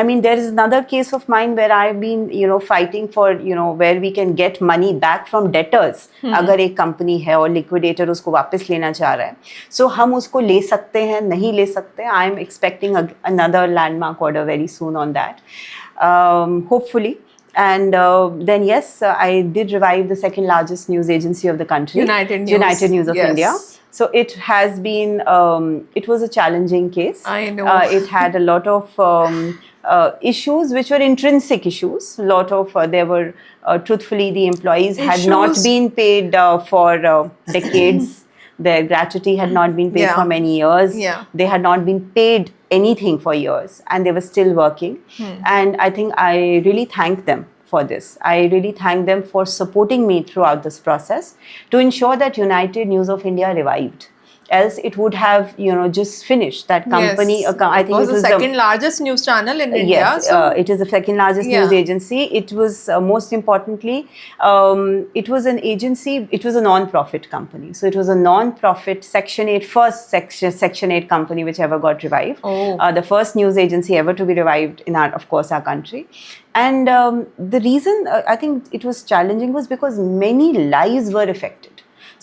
mean, there is another case of mine where I've been, you know, fighting for, you know, where we can get money back from debtors. अगर एक company है और liquidator उसको वापस लेना चाह रहा है, so हम उसको ले सकते हैं, नहीं ले सकते. I am expecting another landmark order very soon on that, hopefully. And then yes, I did revive the second largest news agency of the country, United News of India. So it has been, it was a challenging case. I know. It had a lot of issues which were intrinsic issues. A lot of, there were, truthfully, the employees had not been paid for decades. Their gratuity had not been paid for many years. They had not been paid anything for years, and they were still working. And I think I really thank them for this. I really thank them for supporting me throughout this process to ensure that United News of India revived. Else it would have, you know, just finished. That company, yes. I think it was the second largest news channel in India. Yes, so it is the second largest news agency. It was most importantly, it was an agency. It was a non-profit company. So it was a non-profit first Section 8 company which ever got revived. The first news agency ever to be revived in our country. And the reason I think it was challenging was because many lives were affected.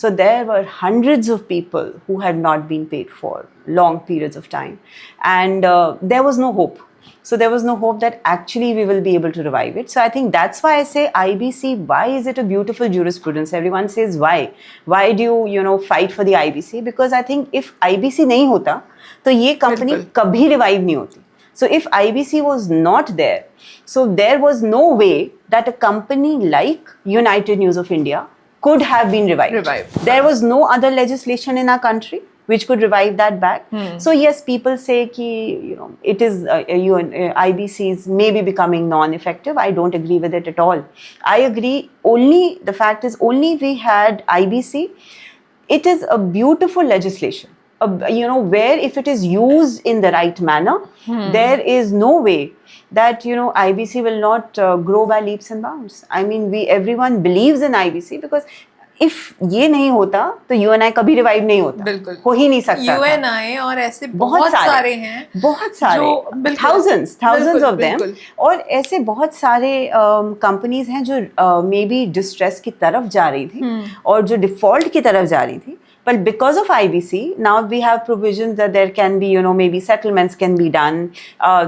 So there were hundreds of people who had not been paid for long periods of time, and there was no hope. So there was no hope that actually we will be able to revive it. So I think that's why I say IBC, why is it a beautiful jurisprudence? Everyone says why? Why do you know, fight for the IBC? Because I think if IBC नहीं होता, तो ये company कभी revive नहीं होती. So if IBC was not there, so there was no way that a company like United News of India could have been revived. There was no other legislation in our country which could revive that back. So yes, people say ki, you know, it is IBCs may be becoming non-effective. I don't agree with it at all. I agree. Only the fact is, only we had IBC. It is a beautiful legislation. You know, where if it is used in the right manner, there is no way that, you know, IBC will not grow by leaps and bounds. I mean, everyone believes in IBC because if ये नहीं होता तो UNI कभी revive नहीं होता. बिल्कुल हो ही नहीं सकता. UNI और ऐसे बहुत सारे हैं, बहुत सारे, thousands of them. और ऐसे बहुत सारे कंपनीज हैं जो मे बी डिस्ट्रेस की तरफ जा रही थी और जो डिफॉल्ट की तरफ जा रही थी. But because of IBC, now we have provisions that there can be, you know, maybe settlements can be done.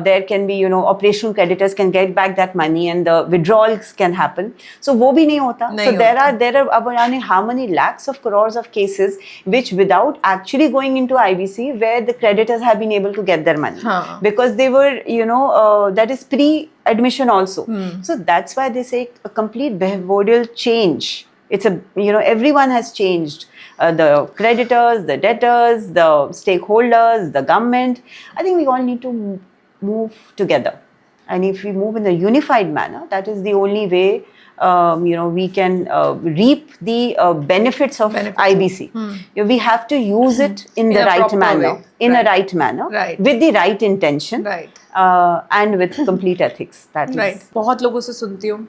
There can be, you know, operational creditors can get back that money and the withdrawals can happen. So वो भी नहीं होता. So there are अब how many lakhs of crores of cases which without actually going into IBC where the creditors have been able to get their money because they were, you know, that is pre-admission also. So that's why they say a complete behavioral change. It's a, you know, everyone has changed. The creditors, the debtors, the stakeholders, the government. I think we all need to move together. And if we move in a unified manner, that is the only way, you know, we can reap the benefits of IBC. We have to use it in the right manner, a right manner, with the right intention, and with complete ethics. That is. बहुत लोगों से सुनती हूँ,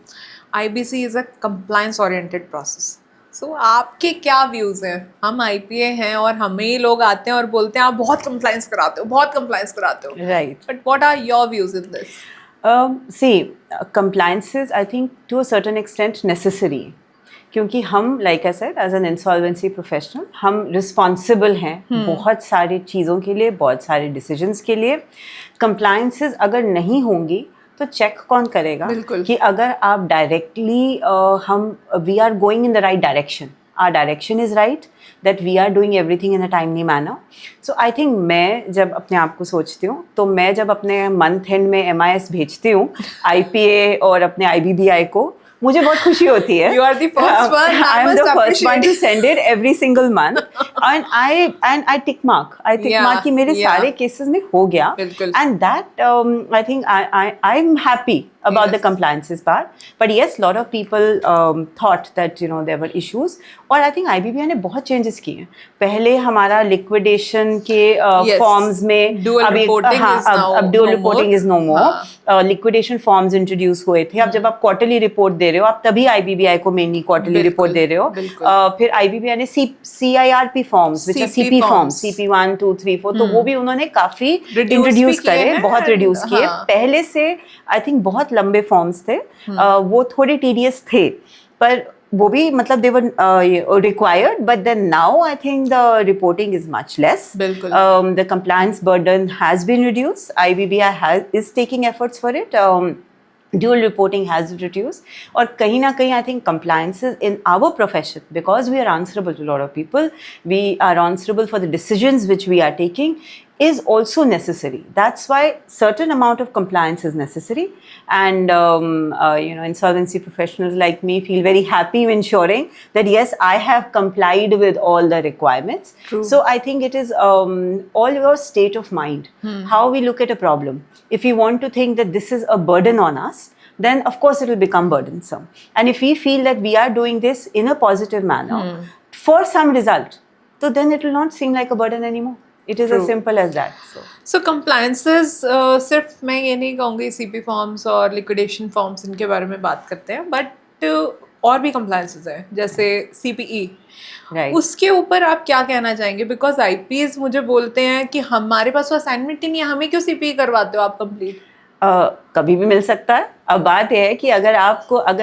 IBC is a compliance-oriented process. So, आपके क्या views हैं? हम IPA हैं और हमें ही लोग आते हैं और बोलते हैं आप बहुत compliance कराते हो. Right. But what are your views in this? See, compliance is, I think, to a certain extent necessary. क्योंकि हम, like I said, as an insolvency professional, हम responsible हैं बहुत सारी चीज़ों के लिए, बहुत सारे decisions के लिए. Compliances अगर नहीं होंगी तो चेक कौन करेगा कि अगर आप directly we are going in the right direction, our direction is right, that we are doing everything in a timely manner. So I think मैं जब अपने आप को सोचती हूँ तो मैं जब अपने मंथ एंड में MIS भेजती हूँ IPA और अपने IBBI को, मुझे बहुत खुशी होती है. You are the first one. I am must the first one to appreciate. send it every single month, and I tick mark. I tick Yeah, mark कि मेरे yeah. सारे cases में हो गया. बिल्कुल. And that I think I'm happy about the Yes. compliances part. But yes, lot of people thought that there were issues. और I think IBBI ने बहुत changes किए हैं. पहले हमारा liquidation के Yes. forms में Dual reporting is now अब dual no reporting more. is no more. हाँ. Liquidation forms introduce हुए थे. अब जब आप quarterly report दे रहे हो, आप तभी IBBI को mainly quarterly report दे रहे हो. फिर IBBI ने CIRP forms, which are CP forms, CP 1, 2, 3, 4, तो वो भी उन्होंने काफी introduce करे, बहुत reduce किए. पहले से I think बहुत लंबे फॉर्म्स थे, वो थोड़े tedious थे, पर वो भी मतलब they were required, but then now I think the reporting is much less. बिल्कुल. The compliance burden has been reduced. IBBI is taking efforts for it. Dual reporting has reduced. और कहीं ना कहीं I think compliances in our profession, because we are answerable to a lot of people, we are answerable for the decisions which we are taking, is also necessary. That's why certain amount of compliance is necessary, and insolvency professionals like me feel very happy ensuring that yes, I have complied with all the requirements. True. So I think it is all your state of mind, how we look at a problem. If we want to think that this is a burden on us, then of course it will become burdensome. And if we feel that we are doing this in a positive manner for some result, so then it will not seem like a burden anymore. It is as simple as that. So compliances सिर्फ मैं ये नहीं कहूँगी CP forms और liquidation forms इनके बारे में बात करते हैं, but और भी compliances हैं जैसे CPE. Right. उसके ऊपर आप क्या कहना चाहेंगे? Because IPs मुझे बोलते हैं कि हमारे पास वो assignment ही नहीं है, हमें क्यों CPE करवाते हो आप complete? कभी भी मिल सकता है. अब बात यह है कि अगर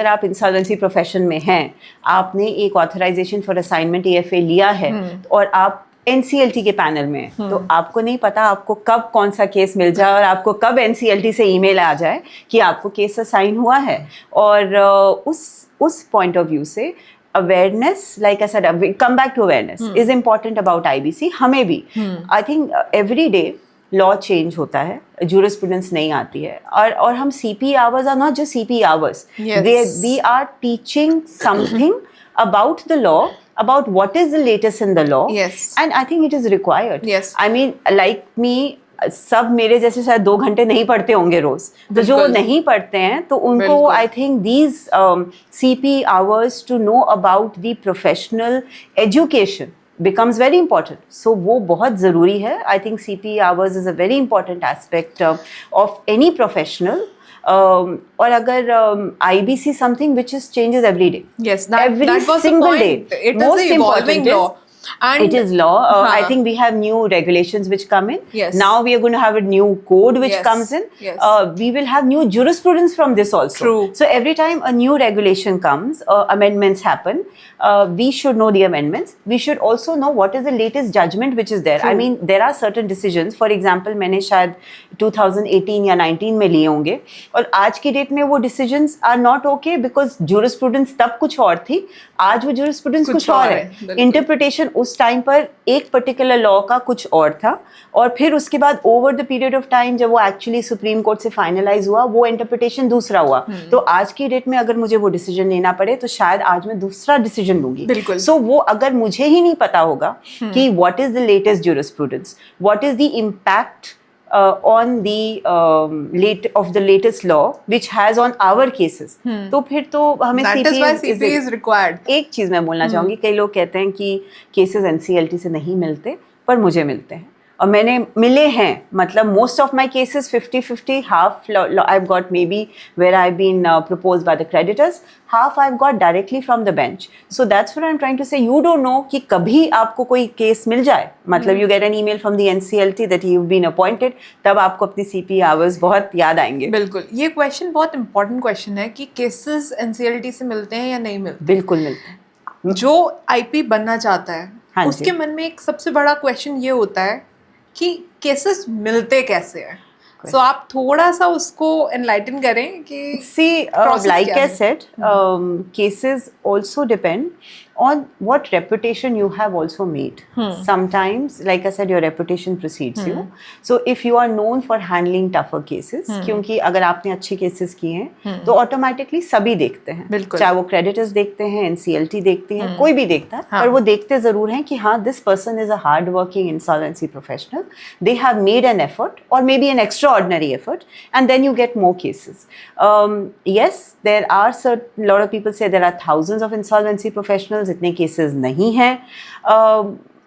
आप इंसॉल्वेंसी प्रोफेशन में हैं, आपने एक ऑथराइजेशन फॉर असाइनमेंट EFA लिया है और आप NCLT के पैनल में, तो आपको नहीं पता आपको कब कौन सा केस मिल जाए और आपको कब NCLT से ईमेल आ जाए कि आपको केस असाइन हुआ है. और उस पॉइंट ऑफ व्यू से awareness, like I said, come back to awareness is important about IBC. हमें भी I think every day law change होता है, jurisprudence नहीं आती है, और हम CP hours are not just CP hours. Yes. We are teaching something about the law, about what is the latest in the law. Yes. And I think it is required. Yes. I mean, like me, सब मेरे जैसे शायद 2 घंटे नहीं पढ़ते होंगे रोज, तो जो नहीं पढ़ते हैं तो उनको I think these CP hours to know about the professional education becomes very important. So वो बहुत ज़रूरी है. I think CP hours is a very important aspect of any professional. और अगर IBC something which is changes every day. Yes, that was single the point. Day. It is an evolving law. And it is law. I think we have new regulations which come in. Yes. Now we are going to have a new code which comes in. Yes. We will have new jurisprudence from this also. True. So every time a new regulation comes, amendments happen, we should know the amendments. We should also know what is the latest judgment which is there. True. I mean, there are certain decisions. For example, मैंने शायद 2018 या 19 में लिए होंगे, और आज की date में वो decisions are not okay because jurisprudence तब कुछ और थी, आज वो jurisprudence कुछ और है. Interpretation उस टाइम पर एक पर्टिकुलर लॉ का कुछ और था, और फिर उसके बाद over the period of time जब वो एक्चुअली सुप्रीम कोर्ट से फाइनलाइज हुआ, वो इंटरप्रिटेशन दूसरा हुआ. तो आज की डेट में अगर मुझे वो डिसीजन लेना पड़े तो शायद आज मैं दूसरा डिसीजन लूंगी. सो वो अगर मुझे ही नहीं पता होगा कि what is the latest jurisprudence, what is the impact on the latest law which has on our cases, तो फिर तो हमें CP is required. एक चीज मैं बोलना चाहूंगी, कई लोग कहते हैं कि केसेस NCLT से नहीं मिलते, पर मुझे मिलते हैं और मैंने मिले हैं. मतलब most of my cases 50-50, half I've got maybe where I've been proposed by the creditors, half I've got directly from the bench. So that's what I'm trying to say. You don't know कि कभी आपको कोई case मिल जाए, मतलब you get an email from the NCLT that you've been appointed, तब आपको अपनी CP hours बहुत याद आएंगे. बिल्कुल, ये क्वेश्चन बहुत इंपॉर्टेंट क्वेश्चन है कि केसेस NCLT से मिलते हैं या नहीं मिलते. बिल्कुल मिलते हैं. जो IP बनना चाहता है उसके मन में एक सबसे बड़ा क्वेश्चन ये होता है कि केसेस मिलते कैसे हैं. सो आप थोड़ा सा उसको एनलाइटन करें कि see like I said, cases also depend on what reputation you have also made. Sometimes, like I said, your reputation precedes you. So if you are known for handling tougher cases, क्योंकि अगर आपने अच्छे cases किए हैं तो automatically सभी देखते हैं, चाहे वो creditors देखते हैं, NCLT देखती हैं, कोई भी देखता है, पर वो देखते ज़रूर हैं कि हाँ, this person is a hard-working insolvency professional. They have made an effort, or maybe an extraordinary effort, and then you get more cases. Yes, there are certain, lot of people say there are thousands of insolvency professionals, इतने cases नहीं हैं.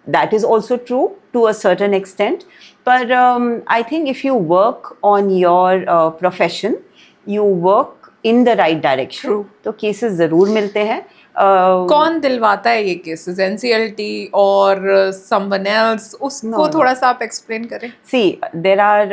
That is also true to a certain extent. But I think if you work on your profession, you work in the right direction. True. तो cases ज़रूर मिलते हैं. कौन दिलवाता है ये केसेस, NCLT और someone else? उसको थोड़ा सा आप एक्सप्लेन करें. See, there are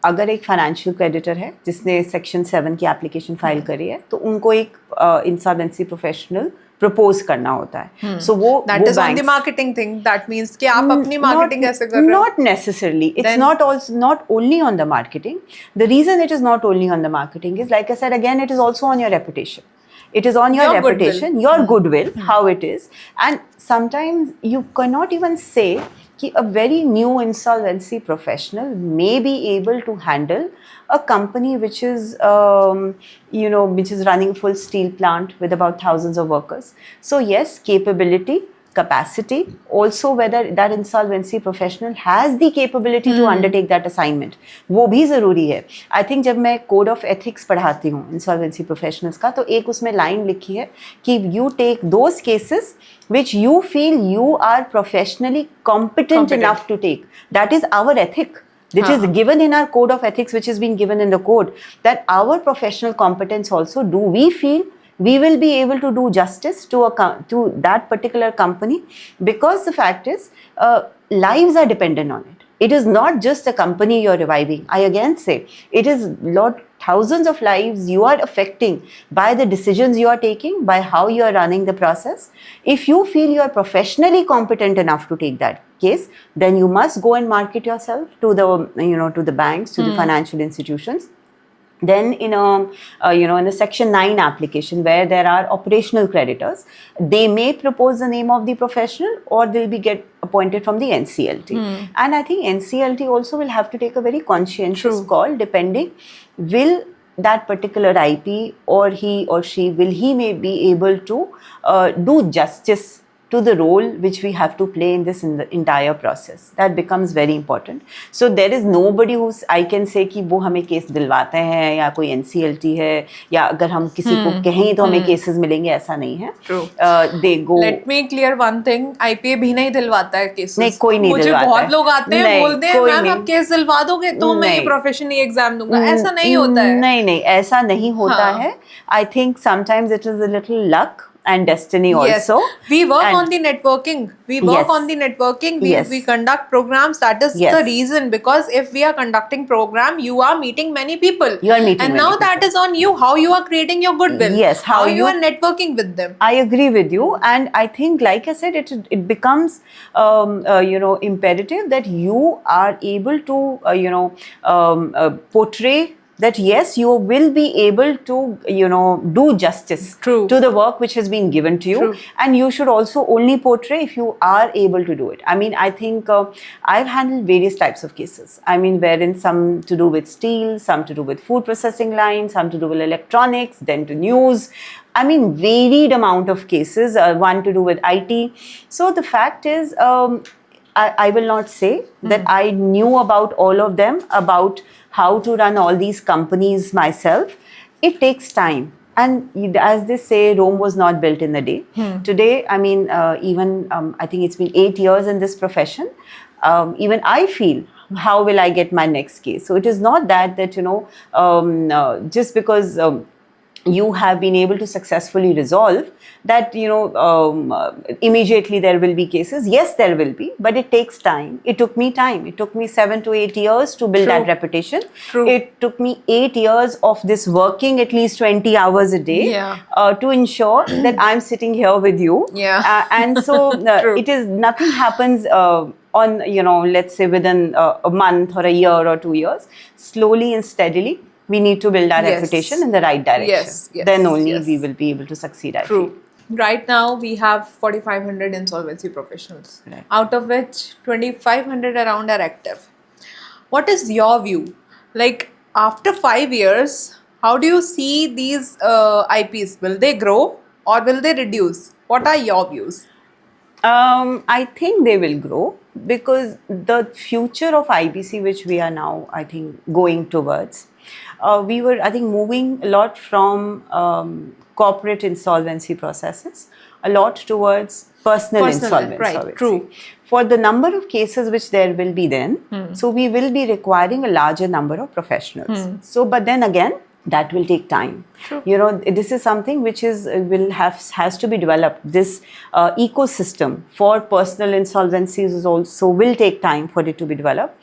अगर एक फाइनेंशियल क्रेडिटर है जिसने सेक्शन 7 की एप्लीकेशन फाइल करी है तो उनको एक इंसॉल्वेंसी प्रोफेशनल प्रपोज करना होता है. सो वो that is on the marketing thing. That means कि आप अपनी मार्केटिंग कैसे कर रहे हो? Not necessarily. It's not only on the marketing. The reason it is not only on the marketing is, like I said again, it is also on your reputation. It is on your reputation, goodwill. your goodwill, how it is. And sometimes you cannot even say कि a very new insolvency professional may be able to handle a company which is, which is running a full steel plant with about thousands of workers. So yes, capability, capacity, also whether that insolvency professional has the capability to undertake that assignment, वो भी ज़रूरी है. I think जब मैं code of ethics पढ़ाती हूँ insolvency professionals का, तो एक उसमें line लिखी है कि you take those cases which you feel you are professionally competent enough to take. That is our ethic. Which is given in our code of ethics, which has been given in the code, that our professional competence also, do we feel we will be able to do justice to that particular company? Because the fact is, lives are dependent on it. It is not just a company you're reviving. I again say, it is thousands of lives you are affecting by the decisions you are taking, by how you are running the process. If you feel you are professionally competent enough to take that case, then you must go and market yourself to the banks, to the financial institutions. Then in a Section 9 application where there are operational creditors, they may propose the name of the professional or they'll be get appointed from the NCLT. And I think NCLT also will have to take a very conscientious call depending, will that particular IP or he or she, will he may be able to do justice to the role which we have to play in the entire process. That becomes very important. So there is nobody who's I can say कि वो हमें case दिलवाते हैं या कोई NCLT है या अगर हम किसी को कहें तो हमें केसेस मिलेंगे, ऐसा नहीं है. They go. Let me clear one thing. IPA भी नहीं दिलवाता है केसेस. नहीं, कोई नहीं दिलवाता है. मुझे बहुत लोग आते हैं बोलते हैं मैम आप केस दिलवा दोगे तो मैं ये प्रोफेशन ही एग्जाम दूंगा. ऐसा नहीं होता है. नहीं ऐसा नहीं होता है. I think sometimes it is a little luck and destiny also. We work on the networking. We conduct programs. That is the reason, because if we are conducting program, you are meeting many people. And now that is on you, how you are creating your goodwill. Yes, how you are networking with them. I agree with you, and I think, like I said, it becomes imperative that you are able to portray that yes, you will be able to do justice to the work which has been given to you. And you should also only portray if you are able to do it. I mean, I think I've handled various types of cases. I mean, wherein some to do with steel, some to do with food processing lines, some to do with electronics, then to news. I mean, varied amount of cases, one to do with IT. So the fact is, I will not say that I knew about all of them, about how to run all these companies myself. It takes time. And as they say, Rome was not built in a day. Today, I mean, even I think it's been 8 years in this profession. Even I feel, how will I get my next case? So it is not that just because you have been able to successfully resolve that, immediately there will be cases. Yes, there will be, but it takes time. It took me time. It took me 7 to 8 years to build that reputation. It took me 8 years of this working at least 20 hours a day to ensure that I'm sitting here with you. And so it is, nothing happens on, let's say within a month or a year or 2 years. Slowly and steadily, we need to build our reputation in the right direction. Then only we will be able to succeed, I feel. right now we have 4,500 insolvency professionals, Right. out of which 2,500 around are active. What is your view? Like after 5 years, how do you see these IPs? Will they grow or will they reduce? What are your views? I think they will grow because the future of IBC, which we are now, I think, going towards, we were, I think, moving a lot from corporate insolvency processes, a lot towards personal insolvency. right? True. For the number of cases which there will be then, so we will be requiring a larger number of professionals. So, but then again, that will take time. True. You know, this is something which is has to be developed. This ecosystem for personal insolvencies is also will take time for it to be developed.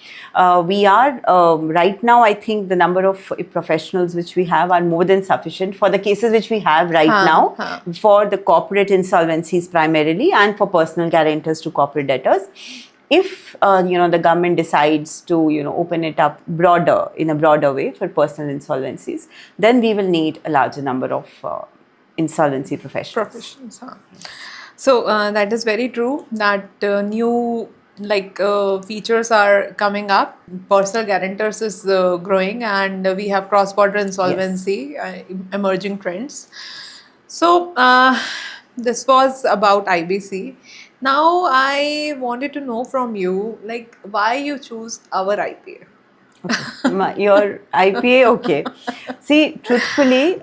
We are right now, I think the number of professionals which we have are more than sufficient for the cases which we have right now for the corporate insolvencies primarily and for personal guarantors to corporate debtors. If the government decides to open it up in a broader way for personal insolvencies, then we will need a larger number of insolvency professionals. So that is very true that new features are coming up. Personal guarantors is growing, and we have cross-border insolvency emerging trends. So this was about IBC. Now I wanted to know from you, like, why you choose our IPA. Your IPA, okay. See, truthfully,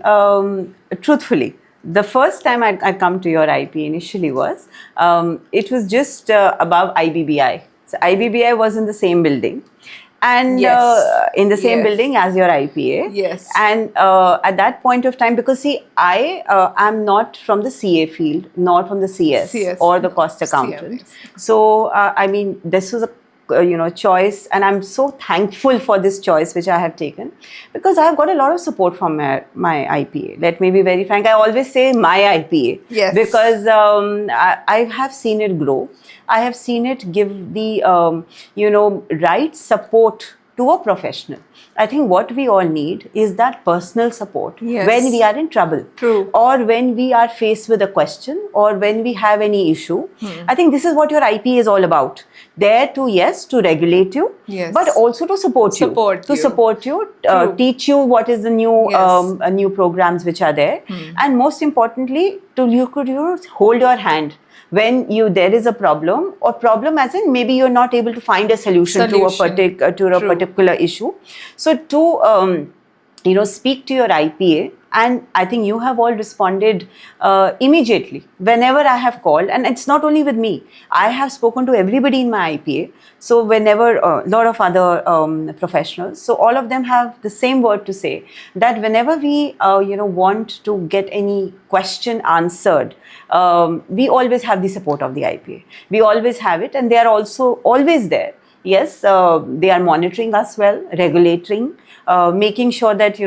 the first time I come to your IPA initially was, it was just above IBBI. So IBBI was in the same building. And in the same building as your IPA. Yes. And at that point of time, because see, I am not from the CA field, nor from the CS. Or the cost accountant. So, I mean, this was a choice, and I'm so thankful for this choice which I have taken, because I have got a lot of support from my IPA. Let me be very frank. I always say my IPA. Yes. Because I have seen it grow. I have seen it give the right support to a professional. I think what we all need is that personal support when we are in trouble. True. Or when we are faced with a question, or when we have any issue. I think this is what your IP is all about. There to regulate you, but also to support you. Teach you what is the new programs which are there, and most importantly, you could hold your hand when there is a problem, or problem as in maybe you're not able to find a solution. To a particular issue. So to speak to your IPA, and I think you have all responded immediately whenever I have called, and it's not only with me. I have spoken to everybody in my IPA. So whenever a lot of other professionals, so all of them have the same word to say, that whenever we want to get any question answered, we always have the support of the IPA. We always have it, and they are also always there. Yes, they are monitoring us well, regulating, making sure that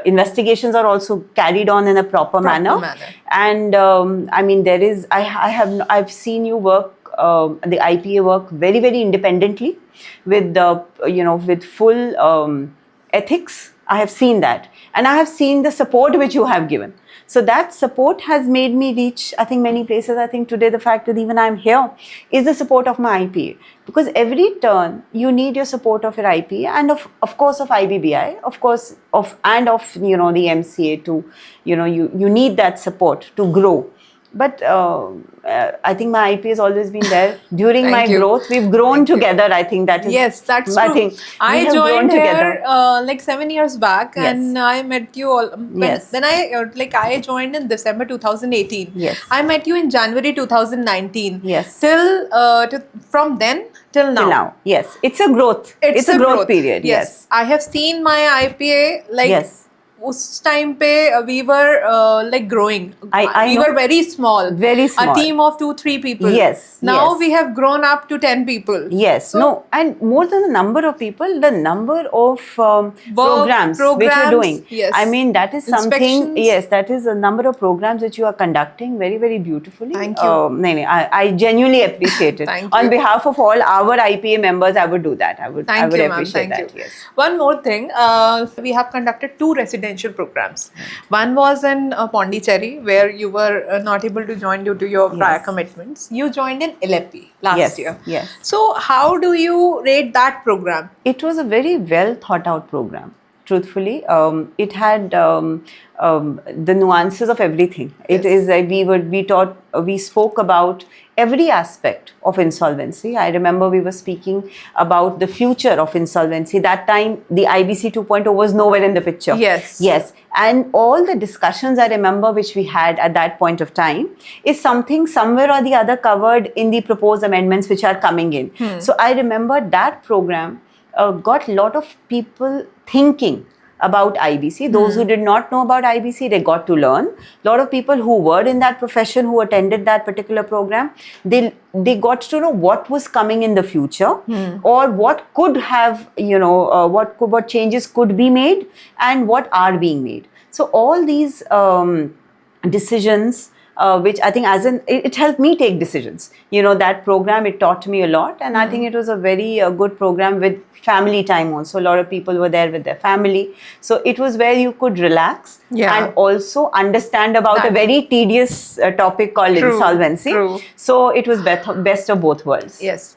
investigations are also carried on in a proper manner. And I mean, I've seen you work, the IPA work very, very independently with with full ethics. I have seen that, and I have seen the support which you have given. So that support has made me reach, I think, many places. I think today the fact that even I'm here is the support of my IPA. Because every turn you need your support of your IPA, and of course of IBBI, of course of the MCA to, you need that support to grow. But I think my IP has always been there during my growth. We've grown together. I think that is. That's true. I think I joined here like 7 years back, and I met you all. When I joined in December 2018. Yes. I met you in January 2019. Yes. From then till now. Yes. It's a growth. It's a growth period. Yes. I have seen my IPA उस time पे we were growing. We were very small. Very small. A team of 2-3 people. Yes. Now we have grown up to 10 people. Yes. So, no, and more than the number of people, the number of programs which you're doing. Yes. I mean, that is something. Yes, that is a number of programs which you are conducting very, very beautifully. Thank you. I genuinely appreciate it. Thank On you. behalf of all our IPA members, I would do that. I would appreciate that. Thank you. Yes. One more thing, we have conducted 2 residencies residential programs. One was in Pondicherry, where you were not able to join due to your prior Yes. commitments. You joined in LFP last Yes, year. yes. So how do you rate that program? It was a very well thought out program. Truthfully, it had the nuances of everything. It Yes. is we spoke about every aspect of insolvency. I remember we were speaking about the future of insolvency. That time, the IBC 2.0 was nowhere in the picture. Yes. Yes. And all the discussions I remember which we had at that point of time is something somewhere or the other covered in the proposed amendments which are coming in. So I remember that program got a lot of people thinking about IBC. Those who did not know about IBC, they got to learn. A lot of people who were in that profession, who attended that particular program, they got to know what was coming in the future, or what could have, what changes could be made and what are being made. So all these decisions, which I think it helped me take decisions. That program, it taught me a lot, and I think it was a very good program with family time also. A lot of people were there with their family. So it was where you could relax and also understand about a very tedious topic called insolvency. True. So it was best of both worlds. Yes.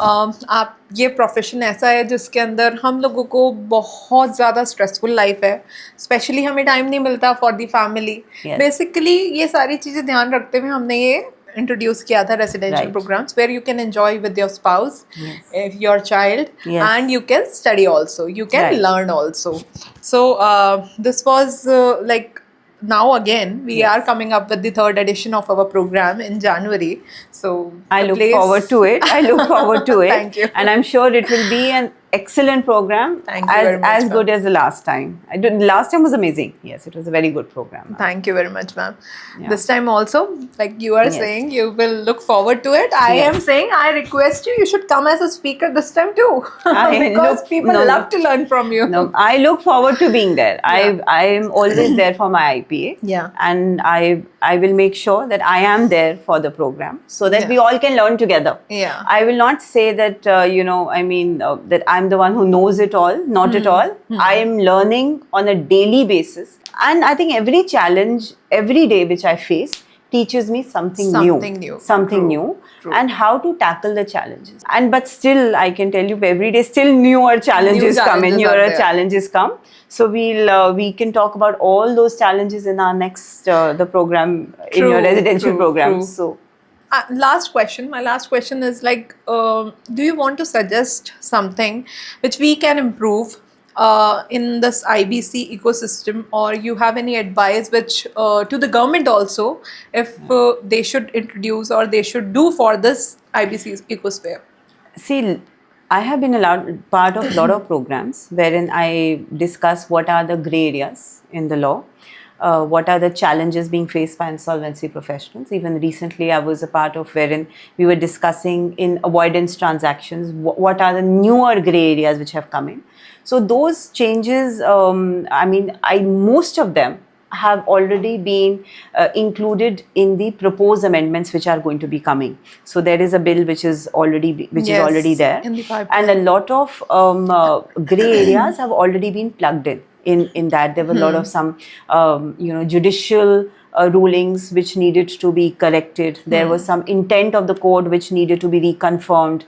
आप ये profession ऐसा है जिसके अंदर हम लोगों को बहुत ज़्यादा स्ट्रेसफुल लाइफ है, स्पेशली हमें टाइम नहीं मिलता फॉर द फैमिली. बेसिकली ये सारी चीज़ें ध्यान रखते हुए हमने ये इंट्रोड्यूस किया था residential programs, where you can enjoy with your spouse, your child, and you can study also, you can learn also. So this was like, now again we are coming up with the third edition of our program in January. So I look forward to it. Thank you. And I'm sure it will be an excellent program. Thank you very much, as ma'am. good as the last time. Last time was amazing. Yes, it was a very good program, ma'am. Thank you very much, ma'am. Yeah. This time also, like you are saying, you will look forward to it. I am saying, I request you should come as a speaker this time too. Because people love to learn from you. No, I look forward to being there. I am always there for my IPA. Yeah. And I will make sure that I am there for the program so that we all can learn together. Yeah. I will not say that, that I'm the one who knows it all. Not at all. I am learning on a daily basis. And I think every challenge, every day which I face teaches me something new. True. And how to tackle the challenges. But still, I can tell you, every day still newer challenges come in, newer challenges come. So we can talk about all those challenges in our next the program, in your residential program. So. My last question is like, do you want to suggest something which we can improve in this IBC ecosystem, or you have any advice which to the government also, if they should introduce or they should do for this IBC ecosphere? See, I have been part of a lot of programs wherein I discuss what are the grey areas in the law. What are the challenges being faced by insolvency professionals? Even recently, I was a part of wherein we were discussing in avoidance transactions, what are the newer grey areas which have come in. So those changes, most of them have already been included in the proposed amendments which are going to be coming. So there is a bill which is already there, in the pipeline. And a lot of grey areas have already been plugged in. In that, there were a lot of some judicial rulings which needed to be corrected. There was some intent of the court which needed to be reconfirmed.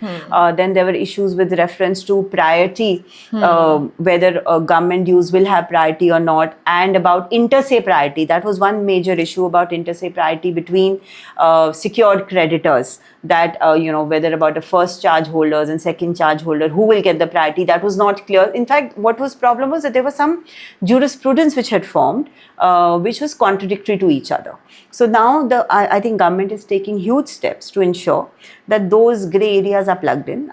Then there were issues with reference to priority, whether government dues will have priority or not, and about inter se priority. That was one major issue about inter se priority between secured creditors. That whether about the first charge holders and second charge holder, who will get the priority, that was not clear. In fact, what was problem was that there was some jurisprudence which had formed, which was contradictory to each other. So now I think government is taking huge steps to ensure that those grey areas are plugged in.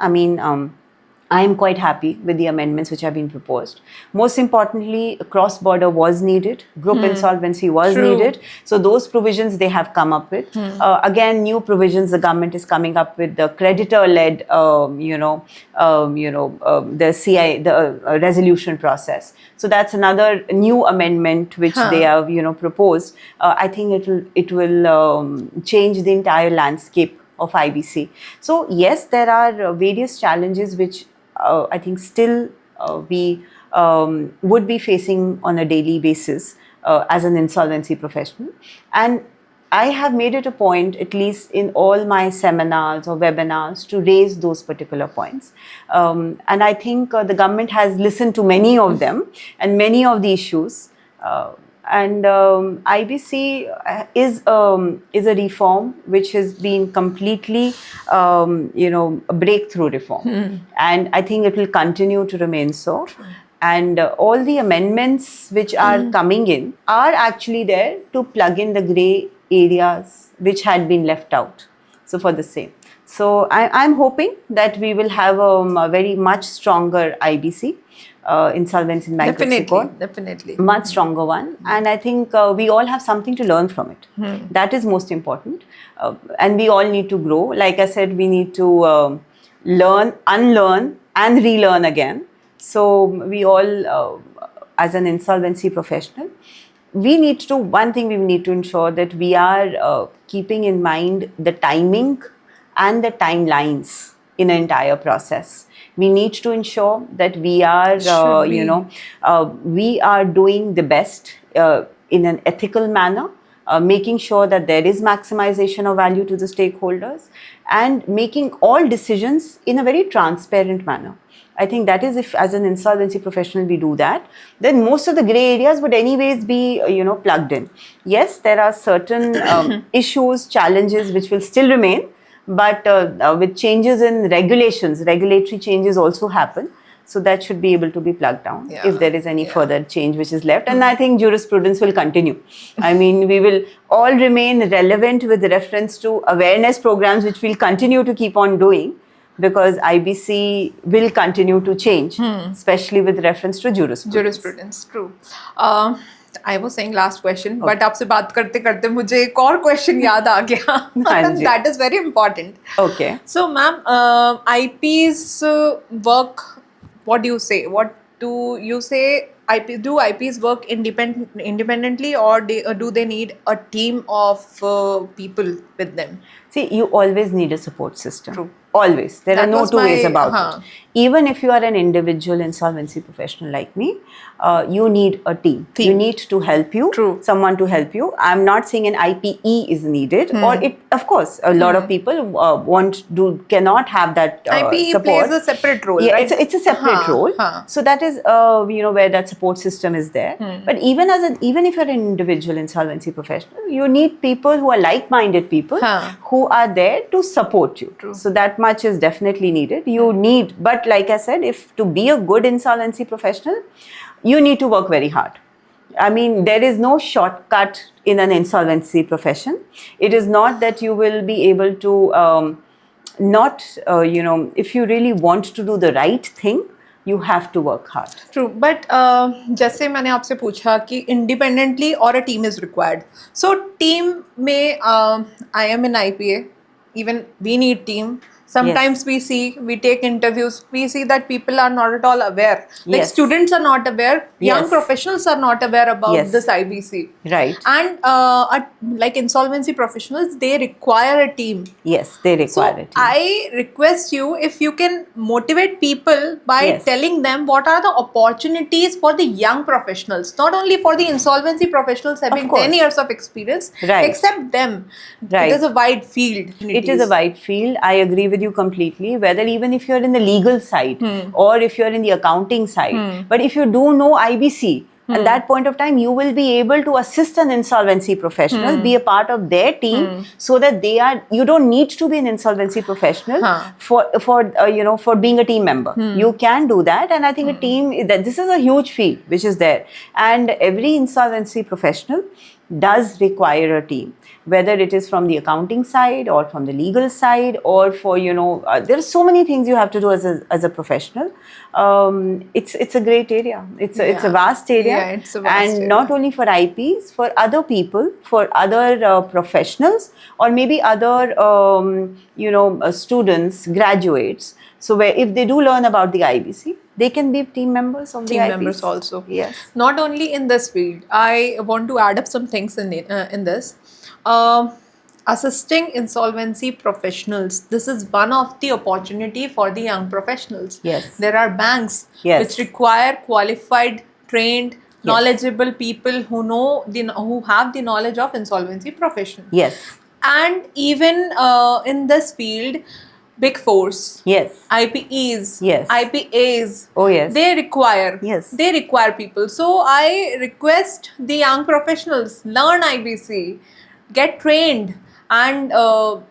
I am quite happy with the amendments which have been proposed. Most importantly, cross-border was needed, group insolvency was needed. So those provisions they have come up with. Again, new provisions the government is coming up with, the creditor-led, the CI, the resolution process. So that's another new amendment which they have, proposed. I think it will change the entire landscape of IBC. So yes, there are various challenges which I think still we would be facing on a daily basis as an insolvency professional. And I have made it a point, at least in all my seminars or webinars, to raise those particular points. And I think the government has listened to many of them and many of the issues. And IBC is a reform which has been completely, a breakthrough reform. And I think it will continue to remain so. And all the amendments which are coming in are actually there to plug in the grey areas which had been left out. So for the same. So I'm hoping that we will have a very much stronger IBC, Insolvency and Bankruptcy Court. Definitely. Much stronger one. And I think we all have something to learn from it. That is most important. And we all need to grow. Like I said, we need to learn, unlearn and relearn again. So we all, as an insolvency professional, one thing we need to ensure that we are keeping in mind the timing and the timelines in an entire process. We need to ensure that we are, we are doing the best in an ethical manner, making sure that there is maximization of value to the stakeholders and making all decisions in a very transparent manner. I think that is, if as an insolvency professional we do that, then most of the grey areas would anyways be, plugged in. Yes, there are certain issues, challenges which will still remain, but with changes in regulations, regulatory changes also happen. So that should be able to be plugged down if there is any further change which is left. And I think jurisprudence will continue. I mean, we will all remain relevant with reference to awareness programs which we'll continue to keep on doing, because IBC will continue to change, especially with reference to jurisprudence. True. I was saying last question, but आपसे बात करते करते मुझे एक और question याद आ गया. That is very important. Okay. So, ma'am, IP's work. What do you say? What do you say? Do IPs work independently, or do they need a team of people with them? See, you always need a support system. True. Always. There are no two ways about it. Even if you are an individual insolvency professional like me, you need a team. You need to help you. True. Someone to help you. I'm not saying an IPE is needed, or it. Of course, a lot of people cannot have that IPE support. plays a separate role. Yeah, right? it's a separate role. So that is where that support system is there. But even if you're an individual insolvency professional, you need people who are like-minded people who are there to support you. True. So that much is definitely needed. You need, but like I said, if to be a good insolvency professional, you need to work very hard. I mean, there is no shortcut in an insolvency profession. It is not that you will be able to if you really want to do the right thing, you have to work hard. True, but जैसे मैंने आपसे पूछा कि independently or a team is required. So team में I am an IPA, even we need team. Sometimes we take interviews, we see that people are not at all aware. Like students are not aware, young professionals are not aware about this IBC. Right. And like insolvency professionals, they require a team. Yes, they require a team. I request you, if you can motivate people by telling them what are the opportunities for the young professionals, not only for the insolvency professionals having 10 years of experience, except them. It is a wide field. It is a wide field. I agree with you completely, whether even if you're in the legal side or if you're in the accounting side. But if you do know IBC, at that point of time, you will be able to assist an insolvency professional, be a part of their team, so that you don't need to be an insolvency professional for being a team member. You can do that, and I think a team, this is a huge field which is there, and every insolvency professional does require a team, whether it is from the accounting side or from the legal side, or for there are so many things you have to do as a professional. It's a great area. It's a vast area, it's a vast area. Not only for IPs, for other people, for other professionals, or maybe other students, graduates. So if they do learn about the IBC, they can be team members of the IBC. Team members also. Yes. Not only in this field. I want to add up some things in this. assisting insolvency professionals, this is one of the opportunity for the young professionals. Yes. There are banks Yes. which require qualified, trained, knowledgeable people who have the knowledge of insolvency profession. Yes. And even in this field, big fours, Yes. IPEs, Yes. IPAs, Oh, yes. they require people. So I request the young professionals, learn IBC, get trained, and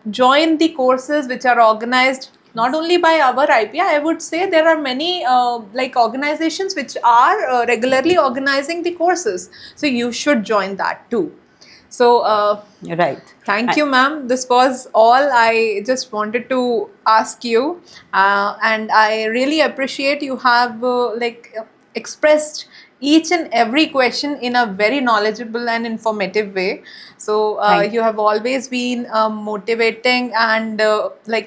join the courses which are organized not only by our IPA. I would say there are many like organizations which are regularly organizing the courses, so you should join that too. So Right. thank you, ma'am. This was all I just wanted to ask you, and I really appreciate you have expressed each and every question in a very knowledgeable and informative way. So you have always been motivating and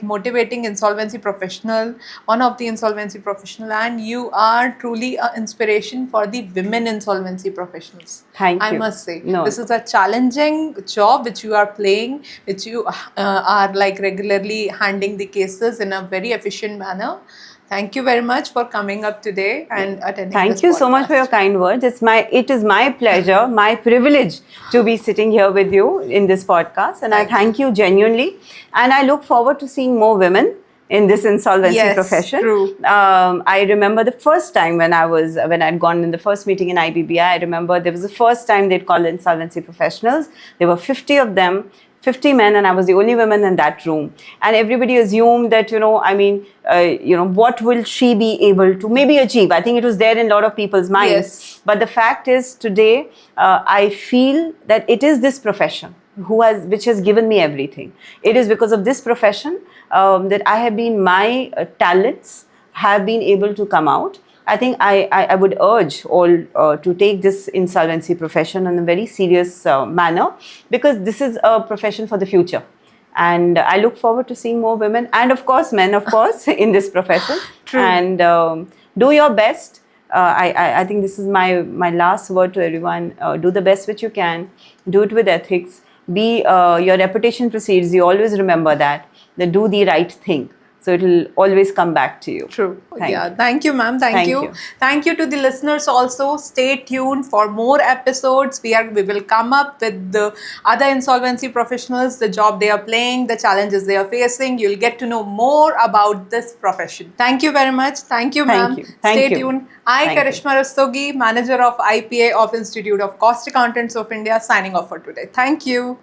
motivating insolvency professional, one of the insolvency professional, and you are truly an inspiration for the women insolvency professionals. Thank you. I must say, No. this is a challenging job which you are playing, which you are like regularly handling the cases in a very efficient manner. Thank you very much for coming up today and attending. Thank you so much for your kind words. It is my pleasure, my privilege to be sitting here with you in this podcast, and I thank you genuinely. And I look forward to seeing more women in this insolvency profession. True. I remember the first time when I'd gone in the first meeting in IBBI. I remember there was the first time they'd called insolvency professionals. There were 50 of them. 50 men, and I was the only woman in that room. And everybody assumed that, what will she be able to maybe achieve? I think it was there in a lot of people's minds. Yes. But the fact is, today, I feel that it is this profession which has given me everything. It is because of this profession that I have been, my talents have been able to come out. I think I would urge all to take this insolvency profession in a very serious manner, because this is a profession for the future. And I look forward to seeing more women and, of course, men, of course, in this profession. True. And do your best. I think this is my last word to everyone. Do the best which you can. Do it with ethics. Your reputation precedes you. Always remember that do the right thing. So it will always come back to you. True. Thank you, ma'am. Thank you. Thank you to the listeners also. Stay tuned for more episodes. We will come up with the other insolvency professionals, the job they are playing, the challenges they are facing. You'll get to know more about this profession. Thank you very much. Thank you, ma'am. Stay tuned. I, Karishma Rastogi, manager of IPA of Institute of Cost Accountants of India, signing off for today. Thank you.